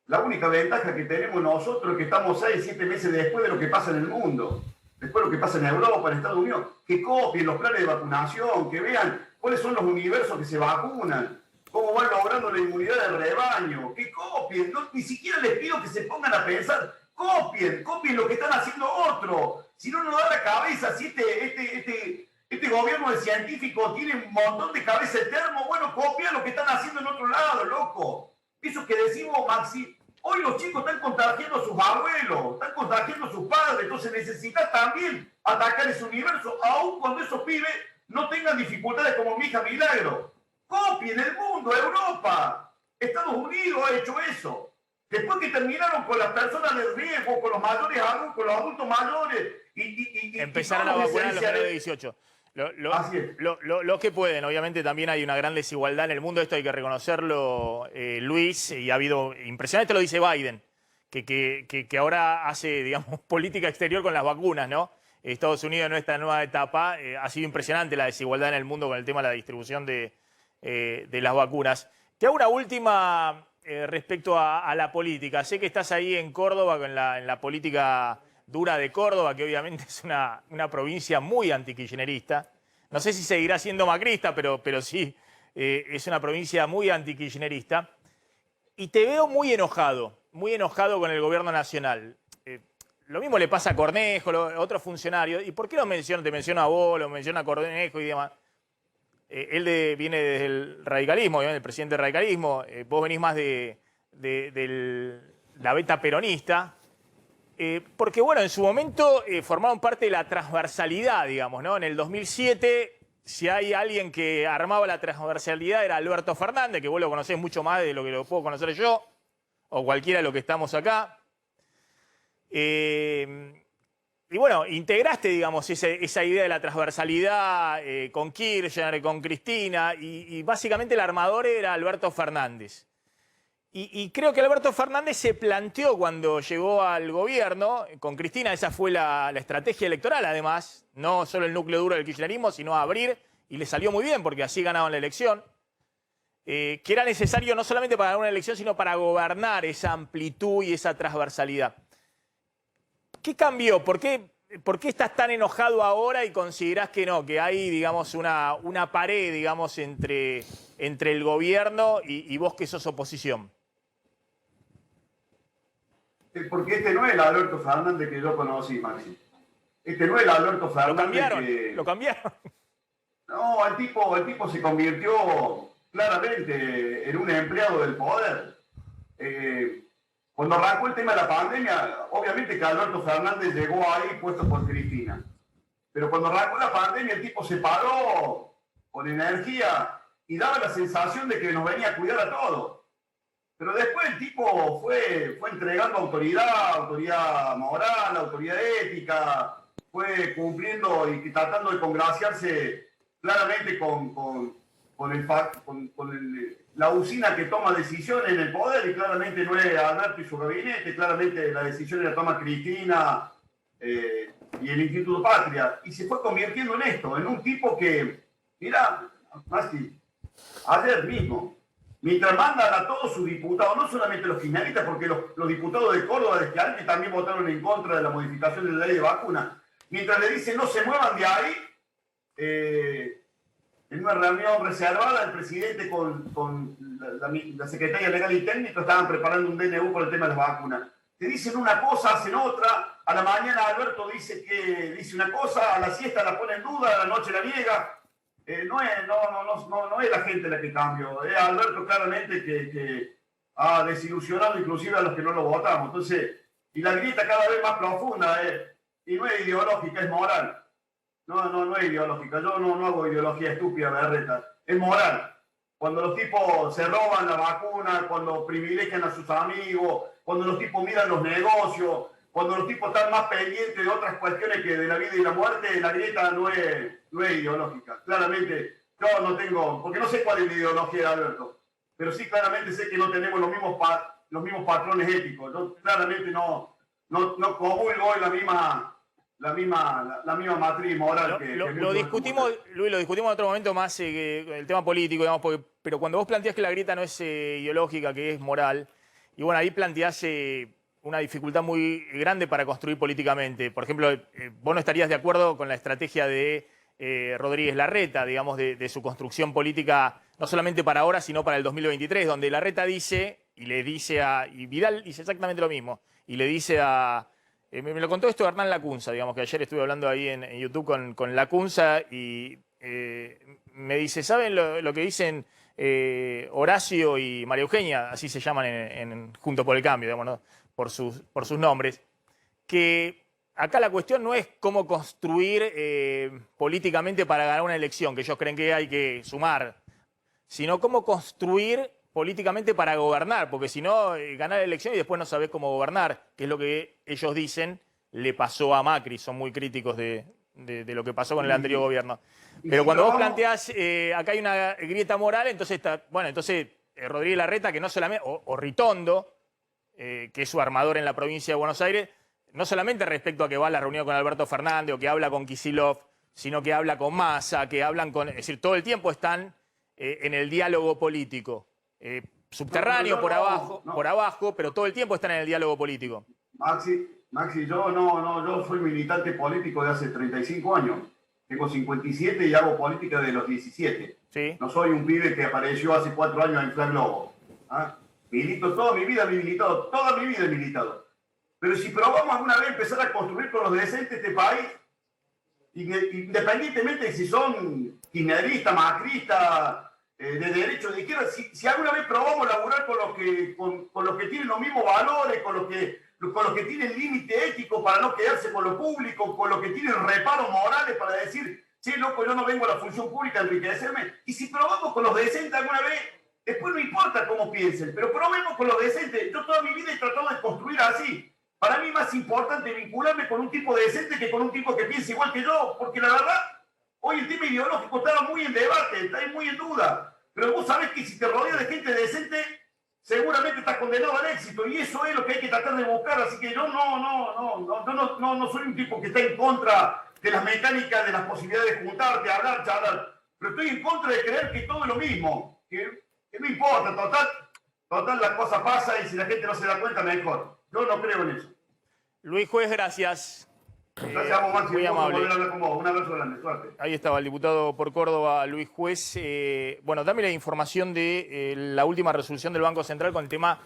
La única ventaja que tenemos nosotros es que estamos 6, 7 meses después de lo que pasa en el mundo, después de lo que pasa en Europa, en Estados Unidos, que copien los planes de vacunación, que vean cuáles son los universos que se vacunan, cómo van logrando la inmunidad de rebaño, que copien, ni siquiera les pido que se pongan a pensar, copien lo que están haciendo otros. Si no nos da la cabeza, si este gobierno de científicos tiene un montón de cabeza de termo, bueno, copia lo que están haciendo en otro lado, loco. Eso que decimos, Maxi, hoy los chicos están contagiando a sus abuelos, están contagiando a sus padres, entonces necesitas también atacar ese universo, aun cuando esos pibes no tengan dificultades como mi hija Milagro. Copien el mundo, Europa, Estados Unidos ha hecho eso. Después que terminaron con las personas de riesgo, con los mayores adultos, con los adultos mayores empezaron a vacunar a los menores de 18. Los que pueden, obviamente también hay una gran desigualdad en el mundo, esto hay que reconocerlo, Luis, y ha habido, impresionante lo dice Biden, que ahora hace, digamos, política exterior con las vacunas, ¿no? Estados Unidos en esta nueva etapa, ha sido impresionante la desigualdad en el mundo con el tema de la distribución de las vacunas. Te hago una última respecto a la política. Sé que estás ahí en Córdoba, en la política dura de Córdoba, que obviamente es una provincia muy antikirchnerista. No sé si seguirá siendo macrista, pero sí, es una provincia muy antikirchnerista. Y te veo muy enojado con el gobierno nacional. Lo mismo le pasa a Cornejo, otros funcionarios. ¿Y por qué no menciono? Te menciono a vos, lo menciono a Cornejo y demás. Él viene desde el radicalismo, el presidente del radicalismo. Vos venís más de la beta peronista. Porque, bueno, en su momento formaron parte de la transversalidad, digamos, ¿no? En el 2007, si hay alguien que armaba la transversalidad era Alberto Fernández, que vos lo conocés mucho más de lo que lo puedo conocer yo, o cualquiera de los que estamos acá. Y bueno, integraste, digamos, esa idea de la transversalidad con Kirchner, con Cristina, y básicamente el armador era Alberto Fernández. Y creo que Alberto Fernández se planteó cuando llegó al gobierno, con Cristina esa fue la estrategia electoral además, no solo el núcleo duro del kirchnerismo, sino abrir, y le salió muy bien porque así ganaban la elección, que era necesario no solamente para ganar una elección, sino para gobernar esa amplitud y esa transversalidad. ¿Qué cambió? ¿Por qué estás tan enojado ahora y considerás que no, que hay, digamos, una pared, digamos, entre el gobierno y vos que sos oposición? Porque este no es el Alberto Fernández que yo conocí, Maxi. Este no es el Alberto Fernández Lo cambiaron. No, el tipo se convirtió claramente en un empleado del poder. Cuando arrancó el tema de la pandemia, obviamente que Alberto Fernández llegó ahí puesto por Cristina. Pero cuando arrancó la pandemia, el tipo se paró con energía y daba la sensación de que nos venía a cuidar a todos. Pero después el tipo fue entregando autoridad moral, autoridad ética, fue cumpliendo y tratando de congraciarse claramente con la usina que toma decisiones en el poder, y claramente no es Alberto y su gabinete, claramente la decisión la toma Cristina y el Instituto Patria, y se fue convirtiendo en esto, en un tipo que, mira, Maxi, ayer mismo, mientras mandan a todos sus diputados, no solamente los kirchneristas, porque los diputados de Córdoba de Esquialte también votaron en contra de la modificación de la ley de vacunas, mientras le dicen no se muevan de ahí, en una reunión reservada, el presidente con la secretaria legal y técnico estaban preparando un DNU por el tema de las vacunas. Te dicen una cosa, hacen otra. A la mañana Alberto dice una cosa, a la siesta la pone en duda, a la noche la niega. No es la gente la que cambió. Es Alberto claramente que ha desilusionado inclusive a los que no lo votamos. Entonces, y la grieta cada vez más profunda, y no es ideológica, es moral. No es ideológica. Yo no hago ideología estúpida, berreta. Es moral. Cuando los tipos se roban la vacuna, cuando privilegian a sus amigos, cuando los tipos miran los negocios, cuando los tipos están más pendientes de otras cuestiones que de la vida y la muerte, la grieta no es ideológica. Claramente, yo no tengo, porque no sé cuál es la ideología de Alberto, pero sí claramente sé que no tenemos los mismos patrones éticos. Yo claramente no comulgo la misma matriz moral lo discutimos, Luis, lo discutimos en otro momento más el tema político, digamos, pero cuando vos planteás que la grieta no es ideológica, que es moral, y bueno, ahí planteás una dificultad muy grande para construir políticamente. Por ejemplo, vos no estarías de acuerdo con la estrategia de Rodríguez Larreta, digamos, de su construcción política, no solamente para ahora, sino para el 2023, donde Larreta dice, y Vidal dice exactamente lo mismo, y le dice me lo contó esto Hernán Lacunza, digamos, que ayer estuve hablando ahí en YouTube con Lacunza, y me dice, ¿saben lo que dicen Horacio y María Eugenia? Así se llaman en Junto por el Cambio, digamos, ¿no? por sus nombres. Que acá la cuestión no es cómo construir políticamente para ganar una elección, que ellos creen que hay que sumar, sino cómo construir políticamente para gobernar, porque si no, ganar la elección y después no sabés cómo gobernar, que es lo que ellos dicen le pasó a Macri. Son muy críticos de lo que pasó con el anterior gobierno. Pero cuando vos planteás, acá hay una grieta moral, entonces Rodríguez Larreta, que no solamente, o Ritondo, que es su armador en la provincia de Buenos Aires, no solamente respecto a que va a la reunión con Alberto Fernández o que habla con Kicillof, sino que habla con Massa, que hablan con... Es decir, todo el tiempo están en el diálogo político. Subterráneo, por abajo, pero todo el tiempo están en el diálogo político. Maxi, yo soy militante político de hace 35 años. Tengo 57 y hago política de los 17. ¿Sí? No soy un pibe que apareció hace 4 años en Flag Globo. Milito toda mi vida, toda mi vida he militado. Pero si probamos alguna vez empezar a construir con los decentes este país, independientemente de si son kirchneristas, macristas, de derecha o de izquierda, si alguna vez probamos laburar con los que tienen los mismos valores, con los que tienen límite ético para no quedarse con lo público, con los que tienen reparos morales para decir, sí, loco, yo no vengo a la función pública a enriquecerme. Y si probamos con los decentes alguna vez, después no importa cómo piensen, pero probemos con los decentes. Yo toda mi vida he tratado de construir así. Para mí es más importante vincularme con un tipo decente que con un tipo que piense igual que yo, porque la verdad, hoy el tema ideológico está muy en debate, está muy en duda. Pero vos sabés que si te rodeas de gente decente, seguramente estás condenado al éxito, y eso es lo que hay que tratar de buscar. Así que yo no soy un tipo que está en contra de las mecánicas, de las posibilidades de juntarte, hablar, charlar, pero estoy en contra de creer que todo es lo mismo, que no importa, total la cosa pasa, y si la gente no se da cuenta, mejor. Yo no creo en eso. Luis Juez, gracias. Gracias a vos, Maxi. Muy amable. Poder hablar con vos. Un abrazo grande, suerte. Ahí estaba el diputado por Córdoba, Luis Juez. Bueno, dame la información de la última resolución del Banco Central con el tema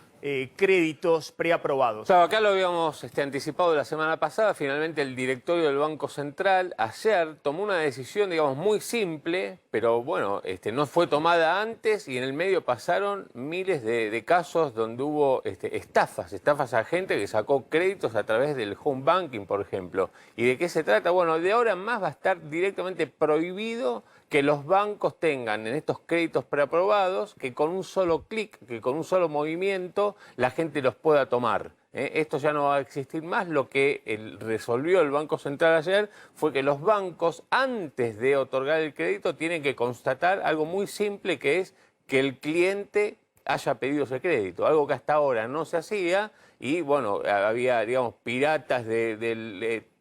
créditos preaprobados. Claro, acá lo habíamos anticipado la semana pasada. Finalmente el directorio del Banco Central ayer tomó una decisión, digamos, muy simple, pero bueno, no fue tomada antes, y en el medio pasaron miles de casos donde hubo estafas a gente que sacó créditos a través del home banking, por ejemplo. ¿Y de qué se trata? Bueno, de ahora en más va a estar directamente prohibido que los bancos tengan en estos créditos preaprobados que con un solo clic, que con un solo movimiento la gente los pueda tomar. Esto ya no va a existir más. Lo que resolvió el Banco Central ayer fue que los bancos, antes de otorgar el crédito, tienen que constatar algo muy simple, que es que el cliente haya pedido ese crédito, algo que hasta ahora no se hacía, y bueno, había, digamos, piratas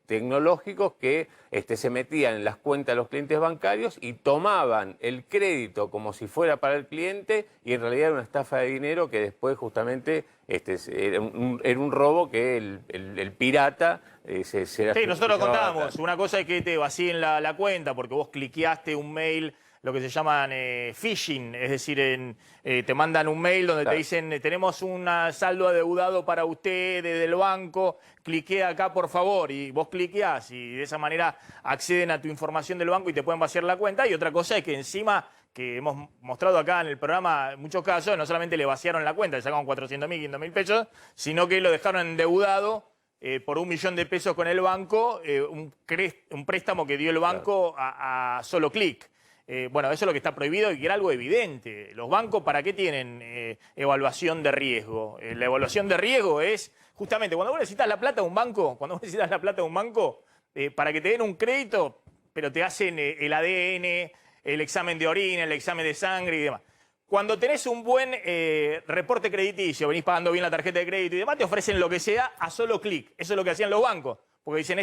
tecnológicos que se metían en las cuentas de los clientes bancarios y tomaban el crédito como si fuera para el cliente y en realidad era una estafa de dinero que después justamente era un robo que el pirata se Sí, nosotros lo contábamos. Una cosa es que te vacíen la cuenta porque vos cliqueaste un mail, lo que se llaman phishing, es decir, te mandan un mail donde te dicen tenemos un saldo adeudado para usted desde el banco, cliquea acá por favor, y vos cliqueás y de esa manera acceden a tu información del banco y te pueden vaciar la cuenta. Y otra cosa es que encima, que hemos mostrado acá en el programa en muchos casos, no solamente le vaciaron la cuenta, le sacaron 400.000, 500.000 pesos, sino que lo dejaron endeudado por 1 millón de pesos con el banco, un préstamo que dio el banco a solo clic. Bueno, eso es lo que está prohibido y que era algo evidente. Los bancos, ¿para qué tienen evaluación de riesgo? La evaluación de riesgo es justamente cuando vos necesitas la plata de un banco, para que te den un crédito, pero te hacen el ADN, el examen de orina, el examen de sangre y demás. Cuando tenés un buen reporte crediticio, venís pagando bien la tarjeta de crédito y demás, te ofrecen lo que sea a solo clic. Eso es lo que hacían los bancos. Porque dicen,